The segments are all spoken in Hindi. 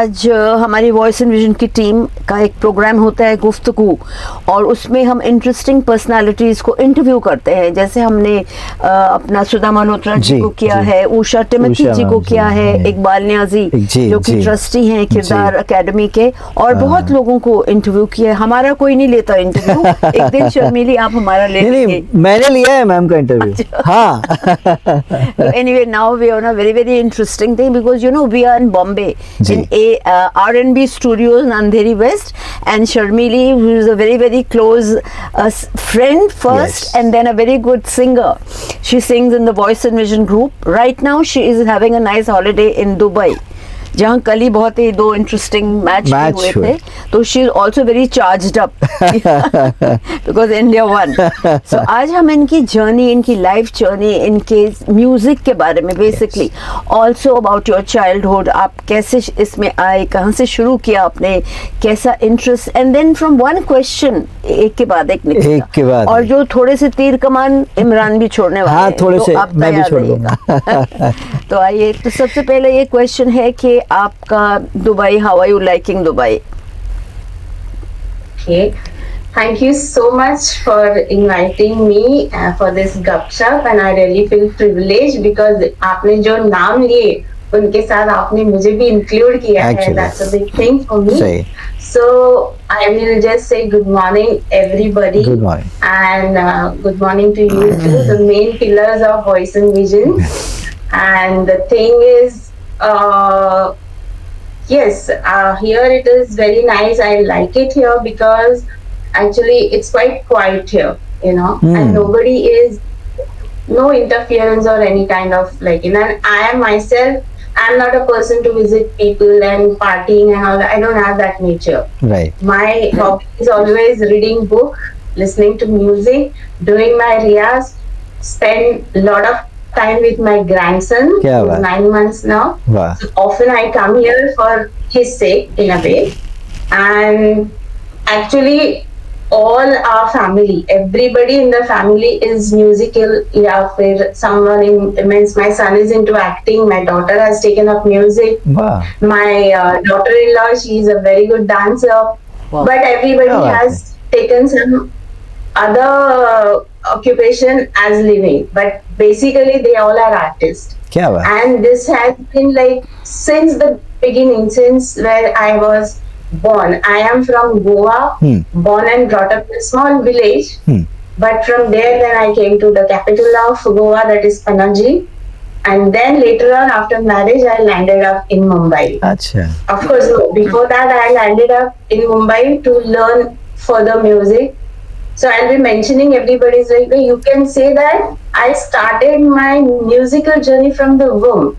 आज हमारी वॉइस एंड विजन की टीम का एक प्रोग्राम होता है गुफ्तगू, और उसमें हम इंटरेस्टिंग पर्सनालिटीज़ को इंटरव्यू करते हैं। जैसे हमने अपना सुधा मल्होत्रा जी को किया है, उषा टिमोथी जी को किया है, इकबाल नियाजी जो कि ट्रस्टी हैं किरदार एकेडमी के, और बहुत लोगों को इंटरव्यू किया है। हमारा कोई नहीं लेता इंटरव्यू, एक दिन शर्मिली आप हमारा ले लीजिए। मैंने लिया है मैम का इंटरव्यू। हाँ। Anyway, now we are on a very very interesting thing because you know we are in Bombay in R&B Studios in Andheri West, and Sharmili, who is a very very close friend first, and then a very good singer. She sings in the Voice and Vision group. Right now she is having a nice holiday in Dubai, जहाँ कल ही बहुत ही 2 इंटरेस्टिंग मैच हुए थे, तो she is also very charged up because India won. So आज हम इनकी जर्नी, इनकी लाइफ जर्नी, इनके म्यूजिक के बारे में, basically also about your childhood, आप कैसे इसमें आए, कहाँ से शुरू किया आपने, कैसा interest, and then from one question एक के बाद एक निकला, और जो थोड़े से तीर कमान इमरान भी छोड़ने वाले हैं, थोड़े से आप मैं भी छोड़ दूंगा। तो आइए, तो सबसे पहले ये क्वेश्चन है कि आपका Dubai, how are you liking Dubai? Okay, thank you so much for inviting me for this gupshup, and I really feel privileged because आपने जो नाम लिए उनके साथ आपने मुझे भी include किया है. That's a big thing for me. So I will just say good morning everybody. Good morning. And good morning to you too, the main pillars of Voice and Vision. And the thing is, yes, here it is very nice. I like it here because actually it's quite quiet here, you know, and nobody is, no interference or any kind of like, and I am myself, I'm not a person to visit people and partying and all that. I don't have that nature. Right. My hobby is always reading book, listening to music, doing my riyaz, spend a lot of time with my grandson, who's 9 months now. Wow. So often I come here for his sake in a way, and actually all our family, everybody in the family is musical. Yeah, for someone in means my son is into acting, my daughter has taken up music. Wow. My daughter-in-law, she is a very good dancer. Wow. But everybody has taken some other occupation as living, but basically they all are artists. And this has been like since the beginning, since where I was born. I am from Goa, born and brought up in a small village, but from there then I came to the capital of Goa, that is Panaji, and then later on after marriage I landed up in Mumbai. Achha. Of course, no, before that I landed up in Mumbai to learn further music. So I'll be mentioning everybody's like, you can say that I started my musical journey from the womb.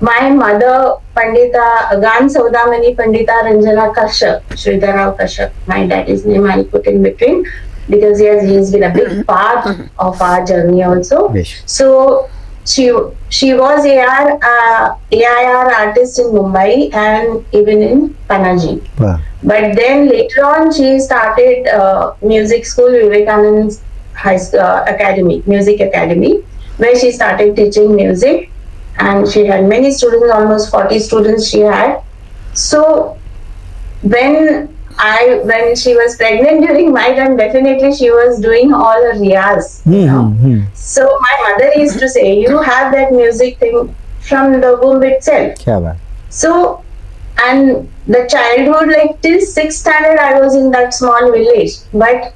My mother, Pandita Gan Saudamani Pandita Ranjana Kashyap, Sridhar Kashyap, my daddy's name I'll put in between, because yes, he's been a big part of our journey also. So she was AIR artist in Mumbai and even in Panaji. Wow. But then later on she started music school, Vivekanand Academy, Music Academy, where she started teaching music, and she had many students, almost 40 students she had. So when she was pregnant during my time, definitely she was doing all her riyaz, you know. So my mother used to say, you have that music thing from the womb itself. So, and the childhood, like till 6th standard I was in that small village, but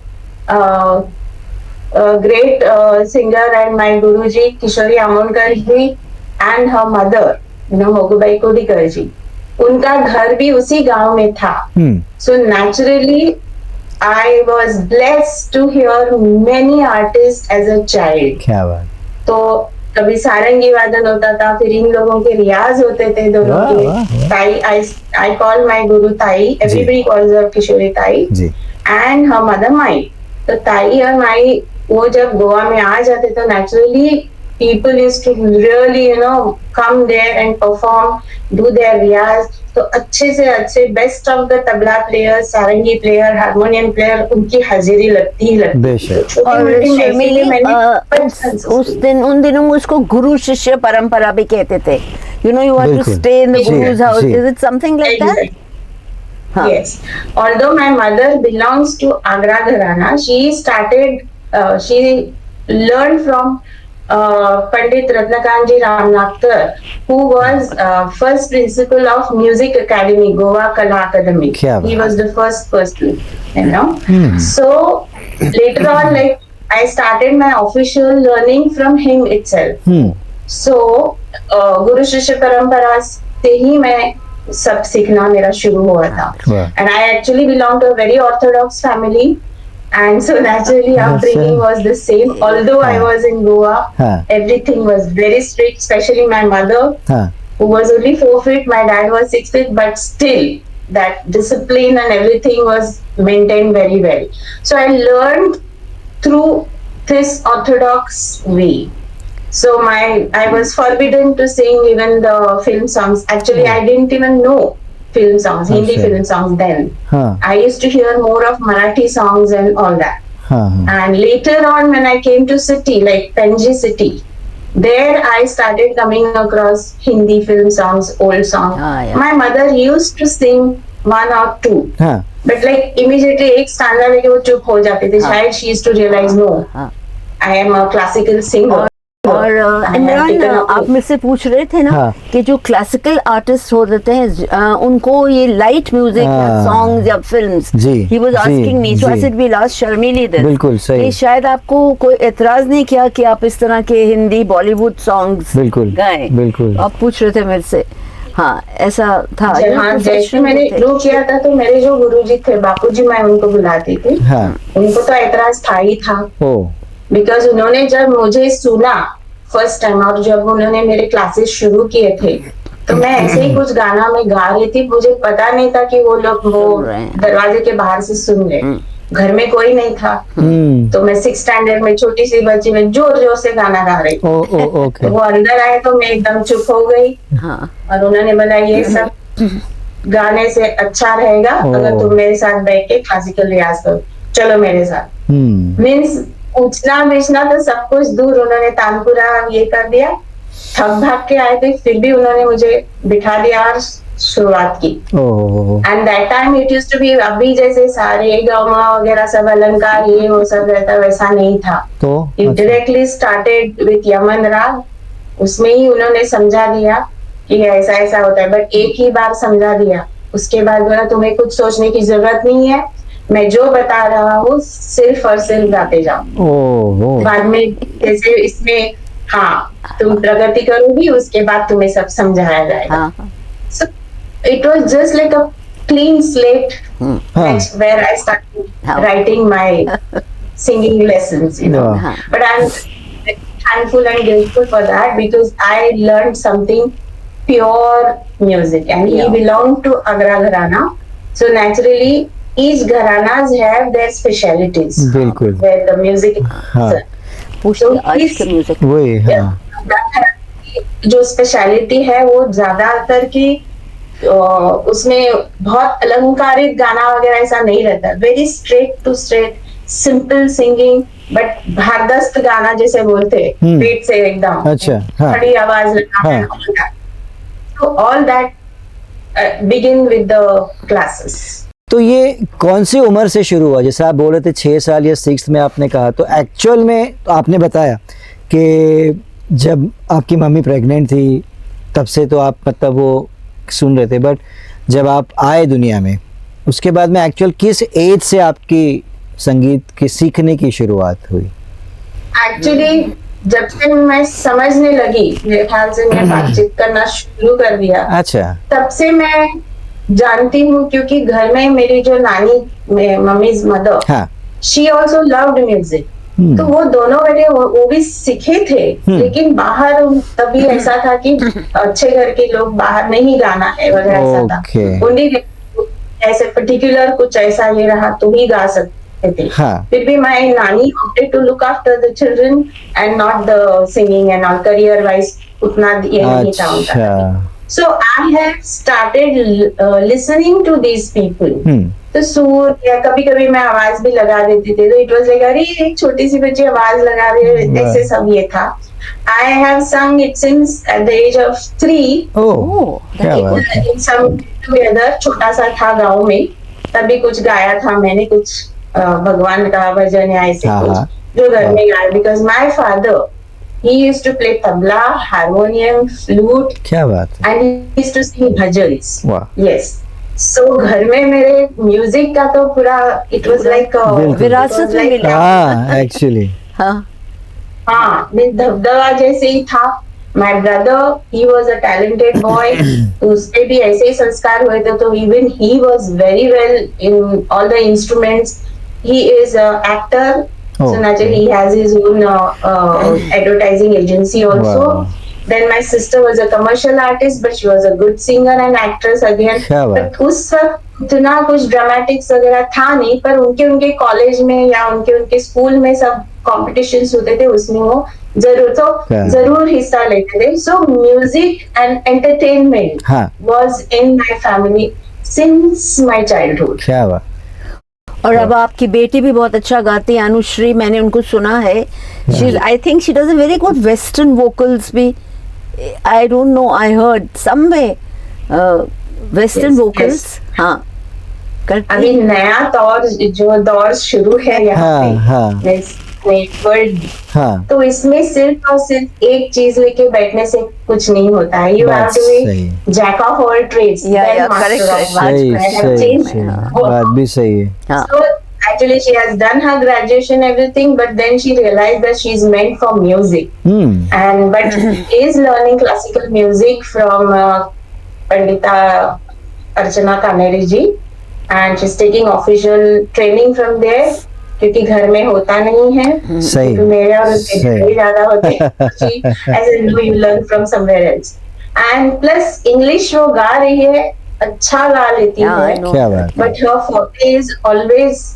a great singer and my Guruji Kishori Amonkar ji and her mother, you know, Mogubai Kodikar ji, उनका घर भी उसी गांव में था. So naturally I was blessed to hear many artists as a child. क्या बात. तो कभी सारंगी वादन होता था, फिर इन लोगों के रियाज होते थे दोनों के. ताई, I call my guru ताई, everybody calls her किशोरी ताई, and her mother माई. तो ताई और माई वो जब गोवा में आ जाते तो naturally people used to really, you know, come there and perform, do their riyaz. तो अच्छे से अच्छे best of the tabla player, sarangi player, harmonium player, उनकी हाजिरी लगती ही लगती है. और उन दिनों में उसको गुरु शिष्य परंपरा भी कहते थे, you know, you have to बिल्कुल। stay in the ji, guru's house. Ji. Is it something like that? Exactly. Huh. Yes. Although my mother belongs to Agra Gharana, she learned from Pandit Ratnakanji Ramnathar, who was first principal of Music Academy, Goa Kala Academy. क्या He बात। was the first person, you know. So later on, like I started my official learning from him itself. So गुरु शिष्य परंपरा से ही मैं सब सीखना मेरा शुरू हुआ था. वाह। And I actually belong to a very orthodox family, and so naturally upbringing was the same. Although I was in Goa, हाँ। everything was very strict, especially my mother, हाँ who was only 4 feet, my dad was 6 feet, but still that discipline and everything was maintained very well. So I learned through this orthodox way. So I was forbidden to sing even the film songs. Actually, I didn't even know film songs, Hindi अच्छा। film songs then. हाँ I used to hear more of Marathi songs and all that. हाँ हाँ And later on, when I came to city, like Panji city, there I started coming across Hindi film songs, old songs. Ah, yeah. My mother used to sing 1 or 2. हाँ But like immediately एक स्टैंडा लेके वो चुप हो जाते थे. शायद she used to realize no, हाँ। I am a classical singer. और I have Imran, taken up- आप मुझसे पूछ रहे थे ना हाँ। कि जो क्लासिकल आर्टिस्ट होते हैं उनको ये लाइट म्यूजिक या हाँ। सॉन्ग्स या फिल्म्स, जी, ही वाज जी, आस्किंग मी, सो आई जी। Said we last Sharmilee this, बिल्कुल सही। कि शायद आपको कोई एतराज नहीं किया कि आप इस तरह के हिंदी बॉलीवुड सॉन्ग्स बिल्कुल, गाएं? बिल्कुल। आप पूछ रहे थे मेरे से, हाँ ऐसा था। हाँ, जैसे मैंने शुरू किया था तो मेरे जो गुरुजी थे, बापूजी मैं उनको बुलाती थी, हाँ उनको तो ऐतराज था ही था. ओ बिकॉज उन्होंने जब मुझे सुना फर्स्ट टाइम और जब उन्होंने मेरे क्लासेस शुरू किए थे, तो मैं ऐसे ही कुछ गाना में गा रही थी. मुझे पता नहीं था कि वो लोग वो सुन रहे हैं। दरवाजे के बाहर से सुन रहे. घर में कोई नहीं था, तो मैं 6th स्टैंडर्ड में छोटी सी बच्ची में जोर जोर से गाना गा रही. ओ ओ ओके तो वो अंदर आए तो मैं एकदम चुप हो गई. हाँ और उन्होंने बोला ये सब गाने से अच्छा रहेगा अगर तुम मेरे साथ बैठ के क्लासिकल रियाज करो, चलो मेरे साथ. मीन्स पूछना बेचना तो सब कुछ दूर, उन्होंने तानपुरा ये कर दिया. थक भाग के आए थे, फिर भी उन्होंने मुझे बिठा दिया और शुरुआत की. Oh and that time it used to be, अभी जैसे सारे गामा वगैरह सब अलंकार ये वो सब रहता, वैसा नहीं था. तो it directly started with Yemen राग. उसमें ही उन्होंने समझा दिया कि ऐसा ऐसा होता है, बट एक ही बार समझा दिया. उसके बाद बोला तुम्हें कुछ सोचने की जरूरत नहीं है, मैं जो बता रहा हूँ सिर्फ और सिर्फ गाते जाओ. ओ बाद में जैसे इसमें हाँ तुम प्रगति करोगी, उसके बाद तुम्हें सब समझाया जाएगा. हाँ So it was just like a clean slate हाँ where I started How? writing my singing lessons, you know. Yeah. But I'm thankful and grateful for that because I learned something pure music, and Yeah. he belonged to Agra Gharana. So naturally, each Gharanas have their specialities बिल्कुल where the music. हाँ पूछते आज के म्यूजिक वही हाँ जो स्पेशलिटी है वो ज्यादातर की उसमें बहुत अलंकारित गाना वगैरह ऐसा नहीं रहता. Very straight to straight simple singing, but भारदस्त गाना जैसे बोलते पेट से एकदम अच्छा हाँ खड़ी आवाज हाँ. लगाना. तो all that begin with the classes. तो ये कौन सी उम्र से शुरू हुआ? जैसे आप बोल रहे थे 6 साल या 6th में आपने कहा, तो एक्चुअल में तो आपने बताया कि जब आपकी मम्मी प्रेग्नेंट थी तब से तो आप मतलब वो सुन रहे थे, बट जब आप आए दुनिया में उसके बाद में एक्चुअल किस एज से आपकी संगीत की सीखने की शुरुआत हुई? एक्चुअली जब से मैं समझने लगी, मेरे ख्याल से मैं बातचीत करना शुरू कर दिया, अच्छा तब से मैं जानती हूँ. क्योंकि घर में मेरी जो नानी, मम्मीज मदर, हाँ शी ऑल्सो लव्ड म्यूजिक. तो वो दोनों बेटे वो भी सीखे थे, लेकिन बाहर तभी ऐसा था कि अच्छे घर के लोग बाहर नहीं गाना है वगैरह ऐसा था. Okay. उन्हीं ऐसे पर्टिकुलर कुछ ऐसा ये रहा तो ही गा सकते थे. हाँ फिर भी माय नानी wanted to look after the children and not the singing and all. career wise उतना ये नहीं था उनका. अच्छा So I have started listening to these people तो सुर या कभी कभी मैं आवाज भी लगा देती थी, तो इट वाज लाइक अरे एक छोटी सी बच्ची आवाज लगा रही है, वाह। ऐसे सब ये था. I have sung it since at the age of 3. ओह क्या बात है। in some together, छोटा सा था गाँव में, तभी कुछ गाया था मैंने, कुछ भगवान का भजन या ऐसे हाँ, हाँ। कुछ जो घर में गाया. Because my father he used to play tabla, harmonium, flute, क्या बात है। and he used to sing bhajans. वाह। Yes. So घर में मेरे म्यूजिक का तो पूरा it was like बिल्कुल। विरासत में मिला। हाँ एक्चुअली हाँ हाँ धबधबा जैसे ही था. My brother, he was a talented boy. तो उसके भी ऐसे ही संस्कार हुए थे, तो even he was very well in all the instruments. He is an actor. Oh, So naturally he has his own advertising agency also. Wow. Then my sister was a commercial artist, but she was a good singer and actress again. क्या बात। But उस वक्त इतना कुछ ड्रामेटिक्स वगैरह था नहीं, पर उनके कॉलेज में या उनके स्कूल में सब कॉम्पिटिशन्स होते थे, उसमें वो क्या? जरूर हिस्सा लेते थे. सो म्यूजिक एंड एंटरटेनमेंट हाँ was in my family since my childhood. क्या बात। और अब आपकी बेटी भी बहुत अच्छा गाती है, अनुश्री, मैंने उनको सुना है. I think she does a very good western vocals भी. I don't know, I heard some way western Yes, vocals. yes. हाँ करती अभी है. नया दौर शुरू है यहाँ हाँ, पे. हाँ। वर्ल्ड. हाँ तो इसमें सिर्फ और सिर्फ एक चीज लेके बैठने से कुछ नहीं होता है. यू हैव बात टू बी सही। Jack of all trades, Yeah, then yeah, master correct, of correct. सही वन. सही बात भी सही है। हाँ. So actually she has done her graduation everything, but then she realized that she's meant for music, and but she is learning classical music from Pandita Archana Kaneri ji, and she's taking official training from there. क्योंकि घर में होता नहीं है, सही तो मेरे और उसके सही। ही ज्यादा होते हैं. As in you learn from somewhere else. And plus English वो गा रही है, अच्छा गा लेती Yeah, I है. know. क्या बात है। But her forte is always,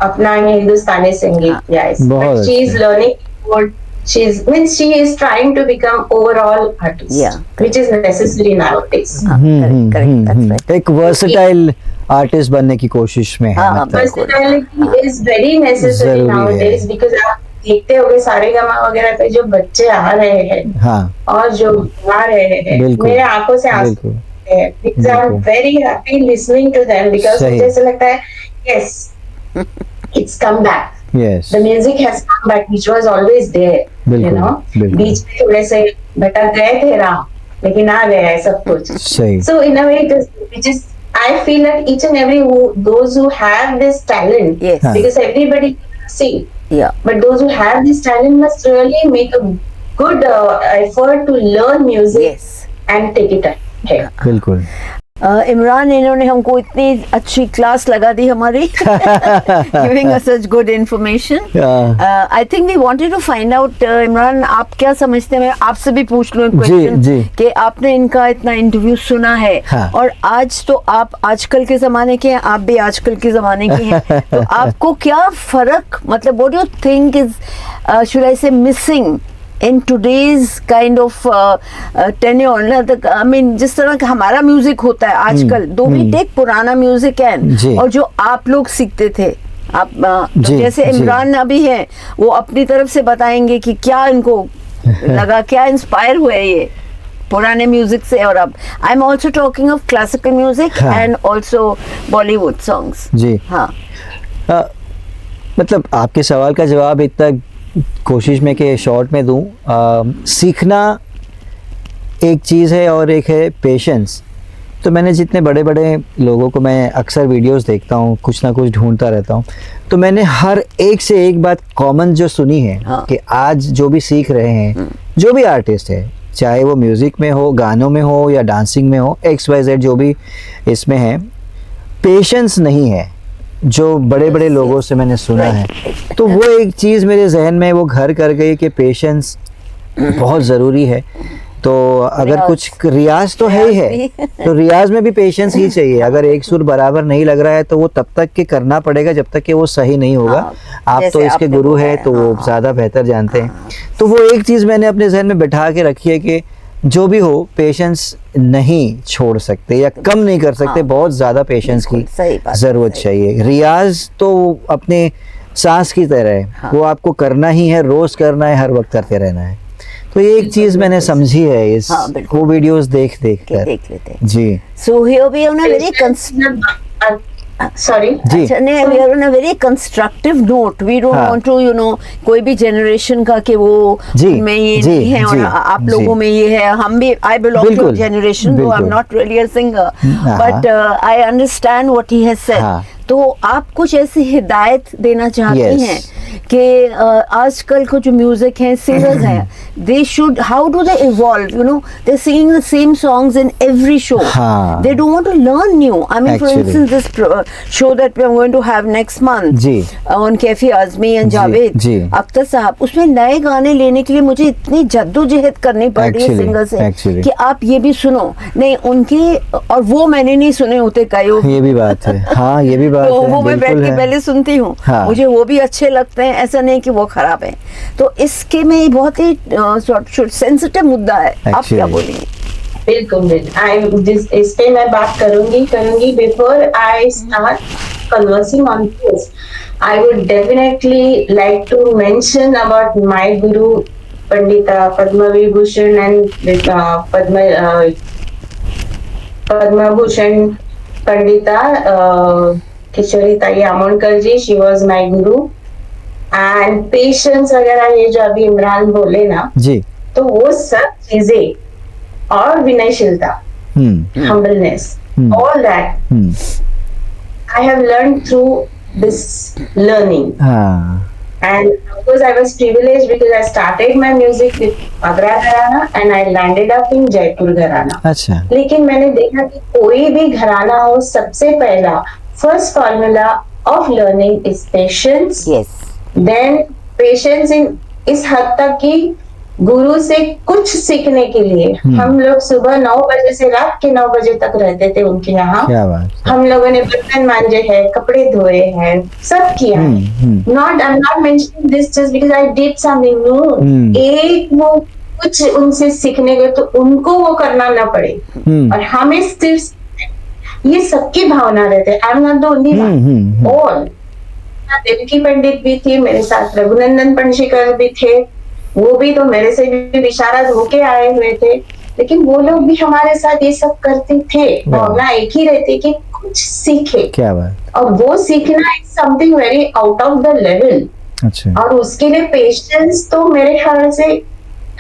अपना हिंदुस्तानी संगीत. Yes, बहुत but she is अच्छा। learning what she is trying to become overall artist, Yeah. which is necessary nowadays. हाँ, correct, correct, that's right. एक वर्सेटाइल आर्टिस्ट बनने की कोशिश में है हाँ, मतलब। Versatility is very necessary जरूरी है। nowadays, because आप देखते होगे सारेगामा वगैरह पे जो बच्चे आ रहे हैं हाँ और जो गा रहे हैं, बिल्कुल, मेरे आंखों से आंसू बिल्कुल। आते हैं. Because I'm बिल्कुल। very happy listening to them, because सही। मुझे ऐसा लगता है yes, it's come back. Yes The music has come back, which was always there. बिल्कुल, बिल्कुल। बीच में थोड़े से भटक गए थे राह, लेकिन आ गया है सब कुछ. सही So in a way, which is, I feel that each and every those who have this talent, Yes. because everybody can sing, Yeah. but those who have this talent must really make a good effort to learn music Yes. and take it ahead. बिल्कुल। इमरान, इन्होंने हमको इतनी अच्छी क्लास लगा दी हमारी, giving us such good information. I think we wanted to find out, Imran, आप क्या समझते हैं, मैं आपसे भी पूछ लूं एक जी, क्वेश्चन जी। कि आपने इनका इतना इंटरव्यू सुना है, हाँ। और आज तो आप आजकल के जमाने के हैं, आप भी आजकल के जमाने के हैं, तो आपको क्या फर्क, मतलब what do you think is should I से missing in today's kind of tenure ना, I mean जिस तरह का हमारा म्यूजिक होता है आजकल, दो भी टेक पुराना म्यूजिक जी। है और जो आप लोग सीखते थे, आप तो जी, जैसे जी। इमरान अभी हैं, वो अपनी तरफ से बताएंगे कि क्या इनको लगा, क्या इंस्पायर हुए ये पुराने म्यूजिक से. और अब I am also talking of classical music हाँ। And also Bollywood songs. जी हाँ. मतलब आपके सवाल का जवाब इतना कोशिश में कि शॉर्ट में दूं. सीखना एक चीज़ है और एक है पेशेंस. तो मैंने जितने बड़े बड़े लोगों को मैं अक्सर वीडियोस देखता हूँ, कुछ ना कुछ ढूंढता रहता हूँ, तो मैंने हर एक से एक बात कॉमन जो सुनी है हाँ. कि आज जो भी सीख रहे हैं, जो भी आर्टिस्ट है, चाहे वो म्यूज़िक में हो, गानों में हो या डांसिंग में हो, XYZ जो भी इसमें है, पेशेंस नहीं है जो बड़े बड़े लोगों से मैंने सुना है. तो वो एक चीज़ मेरे जहन में वो घर कर गई कि पेशेंस बहुत ज़रूरी है. तो अगर कुछ रियाज तो है ही है, तो रियाज में भी पेशेंस ही चाहिए. अगर एक सुर बराबर नहीं लग रहा है तो वो तब तक के करना पड़ेगा जब तक कि वो सही नहीं होगा. हाँ, आप जैसे तो इसके आपने गुरु बोला हैं है, तो वो हाँ, ज़्यादा बेहतर जानते हैं. तो वो एक चीज़ मैंने अपने जहन में बैठा के रखी है कि जो भी हो पेशेंस नहीं छोड़ सकते या कम नहीं कर सकते, हाँ। बहुत ज़्यादा पेशेंस की बिल्कुल, सही बात, ज़रूरत सही। चाहिए। रियाज तो अपने सांस की तरह है, हाँ। वो आपको करना ही है, रोज़ करना है, हर वक्त करते रहना है। तो ये एक चीज़ मैंने समझी है इस हाँ, बिल्कुल। वो वीडियोस देख के कर। देख लेते हैं। जी So here we are on a very Sorry. जी अच्छा नहीं, we are on a very constructive note. We don't हाँ। want to, you know, कोई भी generation का कि वो जी, में ये जी, नहीं है और जी, आप जी। लोगों में ये है। हम भी, I belong to a बिल्कुल, generation, though I'm बिल्कुल। not really a singer, हाँ। but I understand what he has said. हाँ। तो आप कुछ ऐसी हिदायत देना चाहते Yes. हैं कि आजकल को जो म्यूजिक है, सिंगर्स हैं, they should, how do they evolve? You know, they're singing the same songs in every show. हाँ। They don't want to learn new. I mean, for Actually. instance, this show that we are going to have next month ji. on Kefi Azmi and ji, Javed जी। अख्तर साहब, उसमें नए गाने लेने के लिए मुझे इतनी जद्दोजहद करनी पड़ रही है Actually, सिंगर से actually. कि आप ये भी सुनो। नहीं उनके, और वो मैंने नहीं सुने होते कई, ये भी बात है। हाँ ये भी बात तो है, वो मैं बैठ बिल्कुल के है। पहले सुनती हूँ। हाँ। मुझे वो भी अच्छे लगते हैं, ऐसा नहीं कि वो खराब है। तो इसके में बहुत ही सेंसिटिव मुद्दा है। आप क्या Actually. बोलेंगे? बिल्कुल इस पे मैं बात करूंगी before I start conversing on this I would definitely like to mention about my guru Pandita Padma Vibhushan and Padma Bhushan Pandita Kishori Tai Amonkar ji, she was my guru. And patience वगैरह ये जो अभी इमरान बोले ना, जी तो वो सब चीजें और विनयशीलता, humbleness, all that I have learned through this learning. हाँ And of course I was privileged because I started my music with Agra Gharana and I landed up in Jaipur Gharana. अच्छा लेकिन मैंने देखा कि कोई भी घराना हो, सबसे पहला first formula of learning is patience. Yes. Then patience इन इस हद तक कि गुरु से कुछ सीखने के लिए हम लोग सुबह 9 बजे से रात के 9 बजे तक रहते थे उनके यहाँ। क्या बात। हम लोगों ने बर्तन मांजे हैं, कपड़े धोए हैं, सब किया है। Not I am not mentioning this just because I did something new. एक वो कुछ उनसे सीखने गए तो उनको वो करना ना पड़े और हमें सिर्फ ये सबकी भावना रहते। I am not the only one, all. Devki Pandit भी थी मेरे साथ, रघुनंदन पंशीकर भी थे, वो भी तो मेरे से भी विशारद होके आए हुए थे, लेकिन वो लोग भी हमारे साथ ये सब करते थे। भावना एक ही रहती कि कुछ सीखे। क्या बात। और वो सीखना is something very out of the level. अच्छा और उसके लिए पेशेंस तो मेरे ख्याल से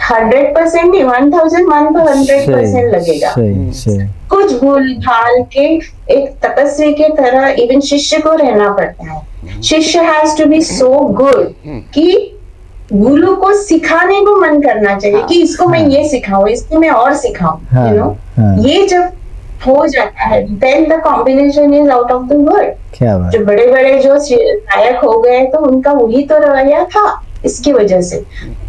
100% नहीं, 1100% लगेगा। सही कुछ भूल भाल के एक तपस्वी के तरह इवन शिष्य को रहना पड़ता है। Shishya has to be so good कि गुरु को सिखाने को मन करना चाहिए कि इसको मैं ये सिखाऊं, इसको मैं और सिखाऊं, यू नो। ये जब हो जाता है then the combination is out of the world. क्या बात। जो बड़े बड़े जो गायक हो गए तो उनका वही तो रवैया था। इसकी वजह से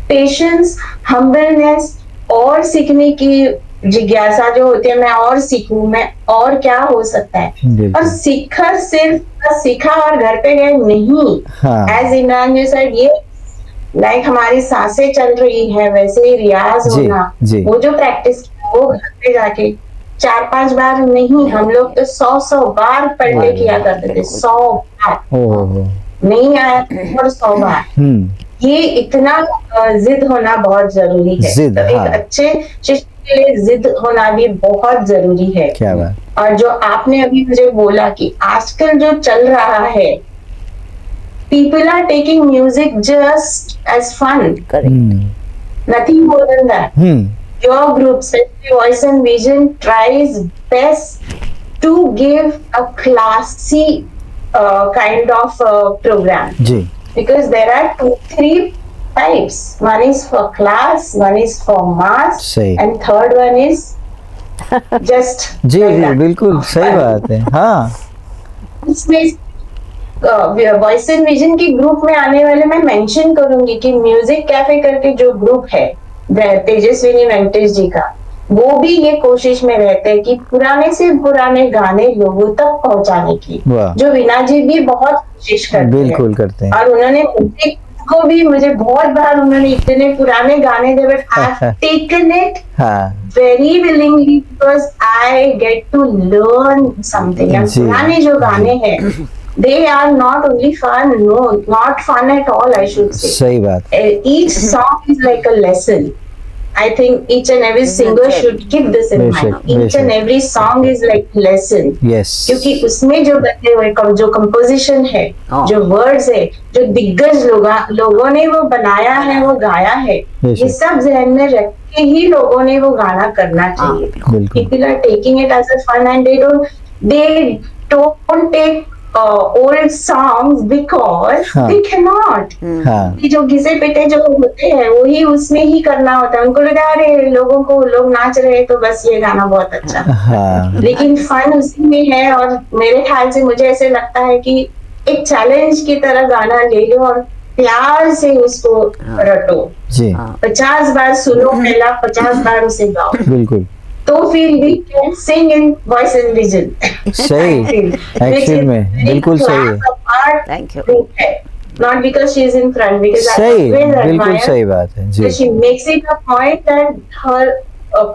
पेशेंस, हम्बलनेस और सीखने की जिज्ञासा जो होती है, मैं और सीखूं, मैं और क्या हो सकता है। और सीखा सिर्फ सीखा और घर पे गए नहीं। एज इमरान जी सेड, ये लाइक हमारी सांसें चल रही है वैसे ही रियाज होना। वो जो प्रैक्टिस वो घर पे जाके 4-5 बार नहीं, हम लोग तो 100 बार पढ़ के किया करते थे। 100 बार नहीं आया और 100 बार। ये इतना जिद होना बहुत जरूरी है। तो एक अच्छे शिष्य के लिए जिद होना भी बहुत जरूरी है। क्या बात। और जो आपने अभी मुझे बोला कि आजकल जो चल रहा है, people are taking music just as fun. Nothing more than that. Your group, especially Voice and Vision, tries best to give a classy kind of program. Because there are 2-3 types. One is for class, one is for mass, and third one is just. जी बिल्कुल सही बात है। हाँ, इसमें वॉइस एंड विजन के ग्रुप में आने वाले मैं मेंशन करूंगी कि म्यूजिक कैफे करके जो ग्रुप है तेजस्विनी वेंकटेश जी का, वो भी ये कोशिश में रहते हैं कि पुराने से पुराने गाने लोगों तक पहुंचाने की, जो वीणा जी भी बहुत कोशिश करते हैं। बिल्कुल करते हैं। और उन्होंने मुझे को भी मुझे बहुत बार उन्होंने इतने पुराने गाने दे, but I have taken it हाँ very willingly because I get to learn something. And जी, पुराने जो गाने हैं, they are not only fun, no, not fun at all, I should say. सही बात Each song is like a lesson. I think each and every singer should keep this in mind. बेशक, Each बेशक। and every song is like lesson. Yes क्योंकि उसमें जो बने हुए जो कंपोजिशन है, हाँ। जो वर्ड्स है, जो दिग्गज लोगों ने वो बनाया है, वो गाया है, बेशक। ये सब ध्यान में रख के ही लोगों ने वो गाना करना चाहिए. बिल्कुल People are taking it as a fun and they don't take old songs because हाँ। they cannot. हाँ कि जो घिसे पिटे जो होते हैं वही उसमें ही करना होता है. उनको लगा अरे लोगों को लोग नाच रहे हैं तो बस ये गाना बहुत अच्छा है. हाँ लेकिन फन उसी में है. और मेरे ख्याल से मुझे ऐसे लगता है कि एक चैलेंज की तरह गाना ले लो और प्यार से उसको रटो. जी 50 बार सुनो, पहला 50 बार उसे गाओ, बिल्कुल तो फिर we can sing in voice in vision. सही एक्चुअल में बिल्कुल सही है Thank you. Not because she is in front, because I सही always बिल्कुल admire. सही बात है जी So she makes it a point that her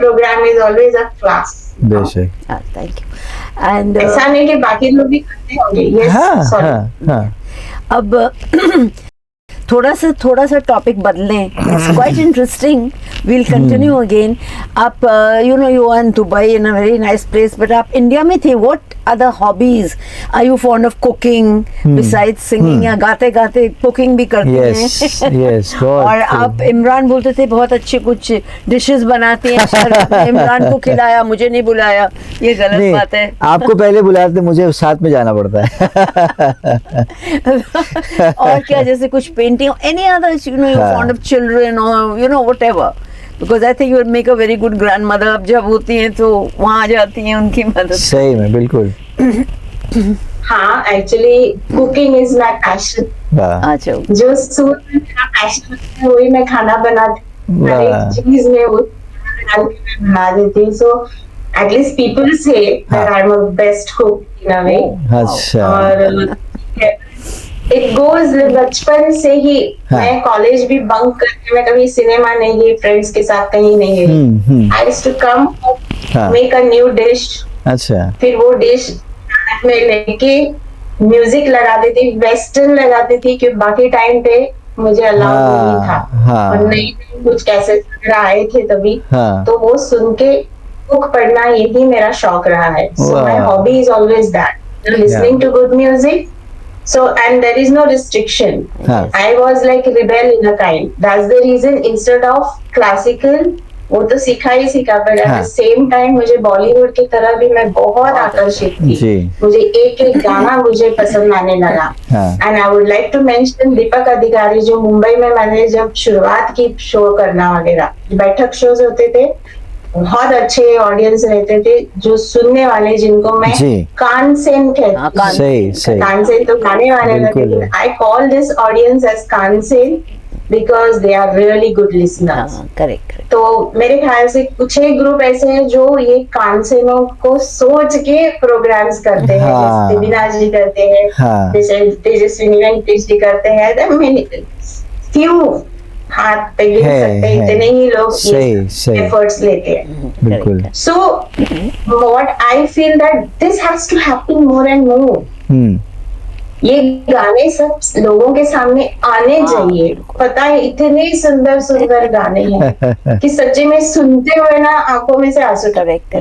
program is always a class. बेशक Thank you. And ऐसा नहीं कि बाकी लोग भी करते होंगे. Yes, हाँ sorry. हाँ हाँ अब थोड़ा सा टॉपिक बदलें. It's quite interesting. We'll continue again. आप you know you are in Dubai in a very nice place, but आप इंडिया में थे. What other hobbies are you fond of cooking besides singing? या गाते गाते कुकिंग भी करते यस हैं? यस और आप इमरान बोलते थे बहुत अच्छे कुछ डिशेस बनाते हैं. शायद इमरान को खिलाया, मुझे नहीं बुलाया, ये गलत नहीं बात है. आपको पहले बुलाते थे, मुझे साथ में जाना पड़ता है. और क्या, जैसे कुछ painting, any other, you know, you're हाँ. fond of children or you know whatever, because I think you would make a very good grandmother. अब जब होती हैं तो वहाँ आ जाती हैं उनकी मदद. सही में बिल्कुल हाँ, actually cooking is my passion. वाह अच्छा. जो शुरू में मेरा पैशन है वही मैं खाना बनाती हूँ. हर वाह. एक चीज में वो डाल के मैं बना देती हूँ. So at least people say that I am a best cook in a way. अच्छा और इट गोज बचपन से ही. हाँ. मैं कॉलेज भी बंक करके मैं कभी सिनेमा नहीं गई, फ्रेंड्स के साथ कहीं नहीं गई. आई यूज्ड टू कम हाँ. Make a new dish. अच्छा फिर वो डिश में लेके म्यूजिक लगाती थी, वेस्टर्न लगाती थी, क्योंकि बाकी टाइम पे मुझे अलाउ नहीं था. हाँ. और नई कुछ कैसेट वगैरह आए थे तभी, हाँ. तो वो सुन के बुक पढ़ना यही मेरा शौक रहा है. So my Wow. Hobby is always that, listening to good music. So, and there is no restriction. हाँ. I was like rebel in a kind. That's the reason instead of classical, वो तो सीखा ही सीखा, पर at हाँ. the same time मुझे बॉलीवुड की तरह भी मैं बहुत आकर्षित थी. जी. मुझे एक एक गाना मुझे पसंद आने लगा. हाँ. And I would like to mention Deepak Adhikari, जो मुंबई में मैंने जब शुरुआत की शो करना वगैरह, बैठक शोज होते थे, बहुत अच्छे ऑडियंस रहते थे जो सुनने वाले, जिनको मैं जी. कानसेन कहती हाँ, हूँ. सही सही कानसेन तो गाने वाले बिल्कुल. लेकिन I call this audience as kansen because they are really good listeners. Correct. तो मेरे ख्याल से कुछ एक ग्रुप ऐसे हैं जो ये कानसेनों को सोच के प्रोग्राम्स करते हैं. हाँ. जैसे देवीना जी करते हैं, हाँ. जैसे तेजस्विनी वेंकटेश जी करते हैं. फ्यू हाथ पे गिन है, सकते है. इतने ही लोग सही सही एफर्ट्स लेते हैं. बिल्कुल. So what I feel that this has to happen more and more. ये गाने सब लोगों के सामने आने चाहिए. पता है इतने सुंदर सुंदर गाने हैं कि सच्चे में सुनते हुए ना आंखों में से आंसू. Correct.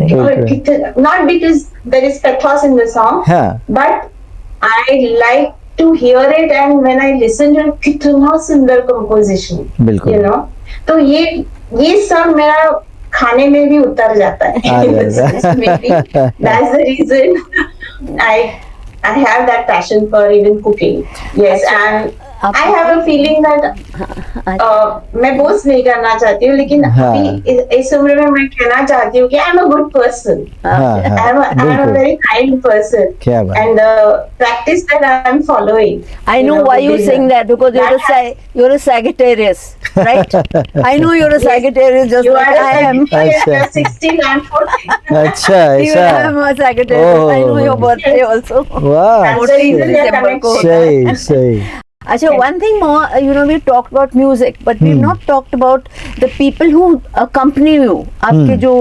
Not because there is pathos in the song, हाँ. but I like to hear it, and when I listen to it, कितना सुंदर composition, बिल्कुल. you know. तो ये सब मेरा खाने में भी उतर जाता है. आ जाता है. That's the reason I have that passion for even cooking. Yes, and I have a feeling that मैं बोस्ट नहीं करना चाहती हूँ, लेकिन हाँ. अभी इस उम्र में मैं कहना चाहती हूँ कि आई एम अ गुड पर्सन. हाँ, हाँ, I am a बिल्कुल. very kind person. क्या बात. And the practice that I am following. I know why you're saying that, because you're a Sagittarius, right? I know you're a Sagittarius, just You like are I am. अच्छा. 16 and 14. अच्छा Even I am ऐसा. a Sagittarius. I know Oh. your birthday also. वाह That's the reason we are December को. connected. सही सही. Acha, one thing more, we talked about music, but we've not talked about the people who accompany you. आपके जो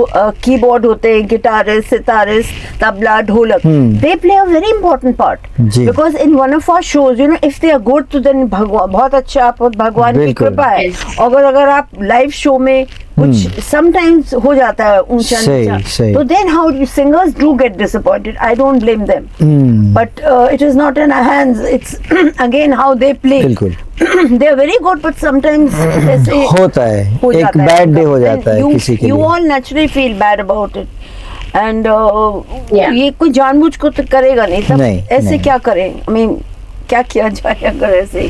keyboard होते हैं, guitarist, sitarist, tabla, ढोलक, they play a very important part. Ji. Because in one of our shows, if they are good, तो then बहुत अच्छा, आप भगवान की कृपा है. और अगर आप live show में कुछ sometimes हो जाता है ऊंचा नीचा, तो then how singers do get disappointed. I don't blame them. But it is not in our hands. It's again how they play. बिल्कुल. They are very good, but sometimes ऐसे होता है, एक बैड डे हो जाता है किसी के लिए. You all naturally feel bad about it. And Yeah. ये कोई जानबूझ को तो करेगा नहीं. तब नहीं, ऐसे नहीं. क्या करें? I mean, क्या किया जाए अगर ऐसे?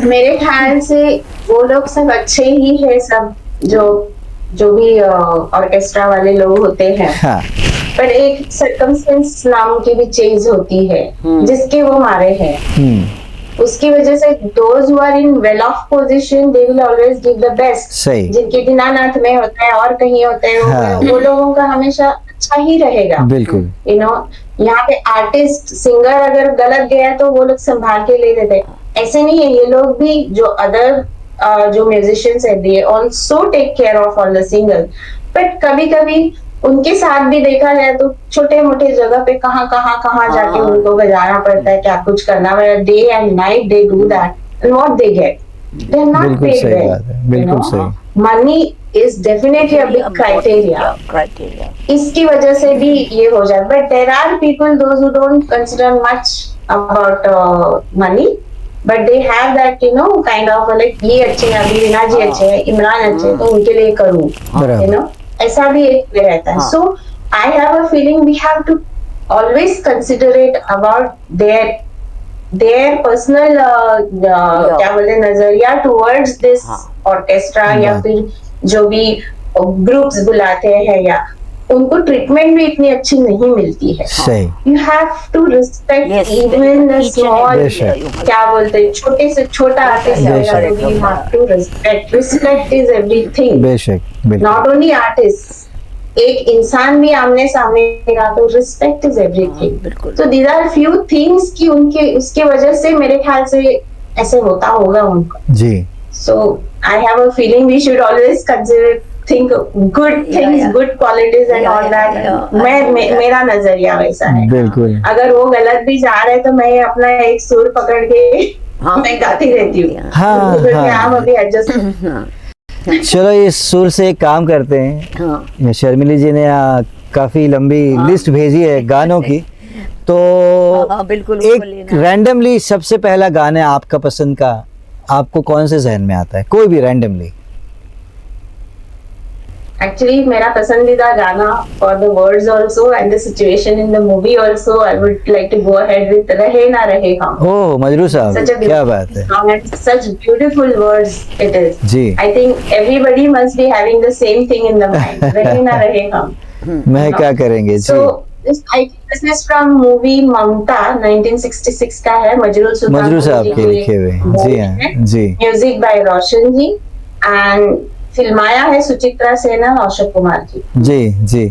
मेरे ख्याल से वो लोग सब अच्छे ही है, सब जो भी ऑर्केस्ट्रा वाले लोग होते हैं. हाँ. पर एक सर्कमस्टेंस नाम की भी चीज होती है जिसके वो मारे हैं. उसकी वजह से those who are in well off position they will always give the best. सही. जिनके दीनानाथ में होता है और कहीं होता है, हाँ. वो लोगों का हमेशा अच्छा ही रहेगा. बिल्कुल. यहाँ पे आर्टिस्ट सिंगर अगर गलत गया तो वो लोग संभाल के ले लेते. ऐसे नहीं है, ये लोग भी जो अदर जो म्यूजिशियंस है they also take care of all the singers. But कभी कभी उनके साथ भी देखा जाए तो छोटे मोटे जगह पे कहाँ जाके उनको बजाना पड़ता है, क्या कुछ करना पड़ता है. Day and night they do that and what they get, they are not paid well. बिल्कुल सही. Money is definitely a big criteria. इसकी वजह से भी ये हो जाए. But there are people those who don't consider much about money, but they have that kind of like ये अच्छे हैं, अभी रीना जी अच्छे हैं, इमरान अच्छे हैं, तो उनके लिए करूँ. ऐसा भी एक रहता है. So I have a feeling we have to always considerate about their personal क्या बोलते हैं नजरिया टुवर्ड्स दिस ऑर्केस्ट्रा या फिर जो भी ग्रुप्स बुलाते हैं, या उनको ट्रीटमेंट भी इतनी अच्छी नहीं मिलती है. सही. You have to respect even small, क्या बोलते हैं, छोटे से छोटा artist you have to respect is everything. बेशक. नॉट ओनली आर्टिस्ट, एक इंसान भी आमने सामने का तो रिस्पेक्ट इज एवरीथिंग. तो दीज आर फ्यू थिंग्स कि उनके उसके वजह से मेरे ख्याल से ऐसे होता होगा उनको. जी. So I have a feeling we should always think good things, good qualities and all that. मेरा नजरिया वैसा है. बिल्कुल. अगर वो गलत भी जा रहे तो मैं अपना एक सुर पकड़ के मैं गाती रहती हूँ. हाँ. अभी एडजस्ट. चलो इस सुर से एक काम करते हैं. शर्मिली जी ने काफी लंबी लिस्ट भेजी है गानों की, तो बिल्कुल एक रैंडमली सबसे पहला गाना आपका पसंद का आपको कौन से जहन में आता है, कोई भी रैंडमली? Actually, मेरा पसंदीदा गाना for the words also and the situation in the movie also, I would like to go ahead with रहे ना रहे हम. ओह मजरू साहब, क्या बात है. Such beautiful words it is. Ji. I think everybody must be having the same thing in the mind. रहे ना रहे हम. मैं क्या करेंगे. जी. So this is from movie ममता 1966 का है. मजरू साहब के लिखे हुए. जी हाँ. जी. Music by Roshan ji and फिल्माया है सुचित्रा सेन और अशोक कुमार जी. जी.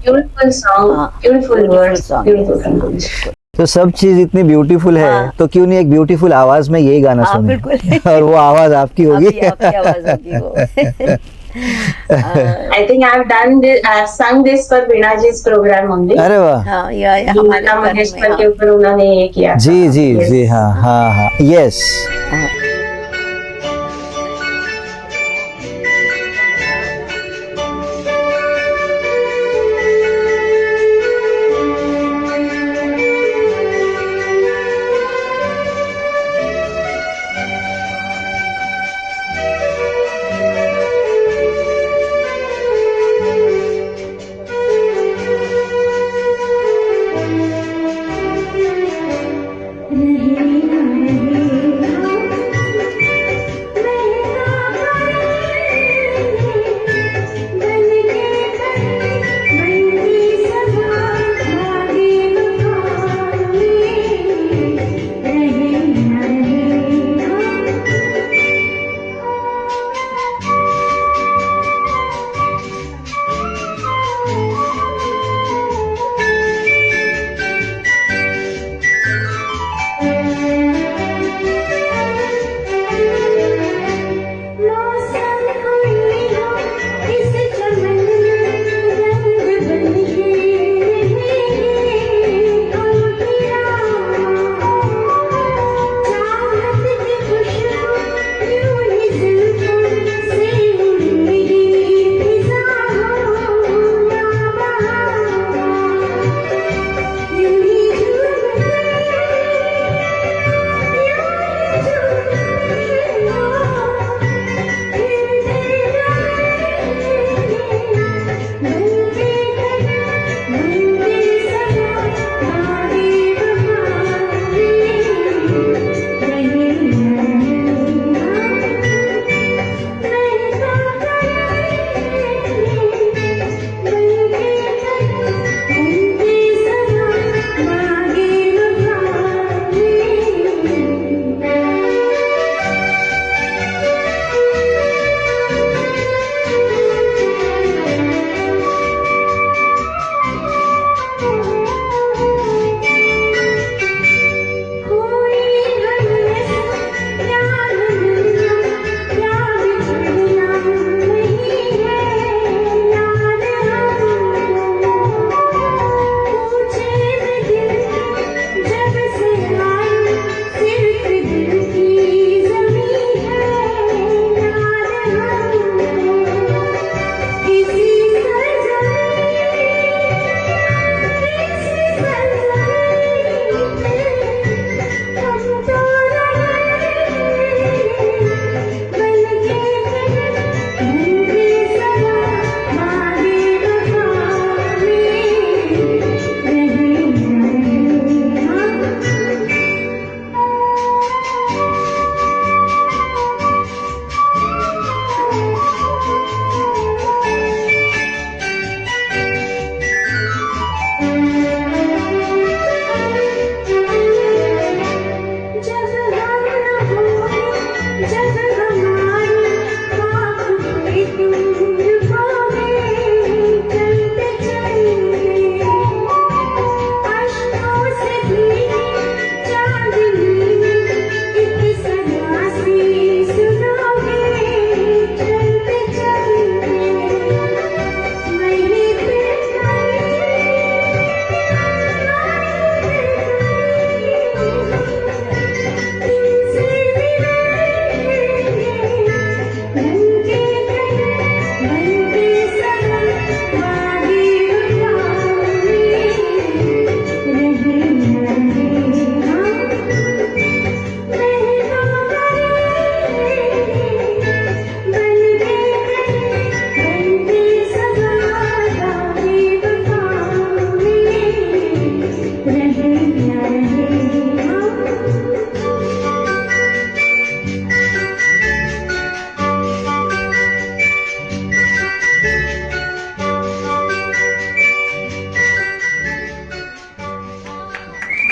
Beautiful song, beautiful words, beautiful composition. तो सब चीज इतनी ब्यूटीफुल है, तो क्यों नहीं एक ब्यूटीफुल आवाज में यही गाना सुने. और वो आवाज आपकी होगी. I think I have sung this for Veena ji's program only. अरे वाह. लता मंगेशकर के ऊपर उन्होंने ये किया. जी. हाँ. Yes.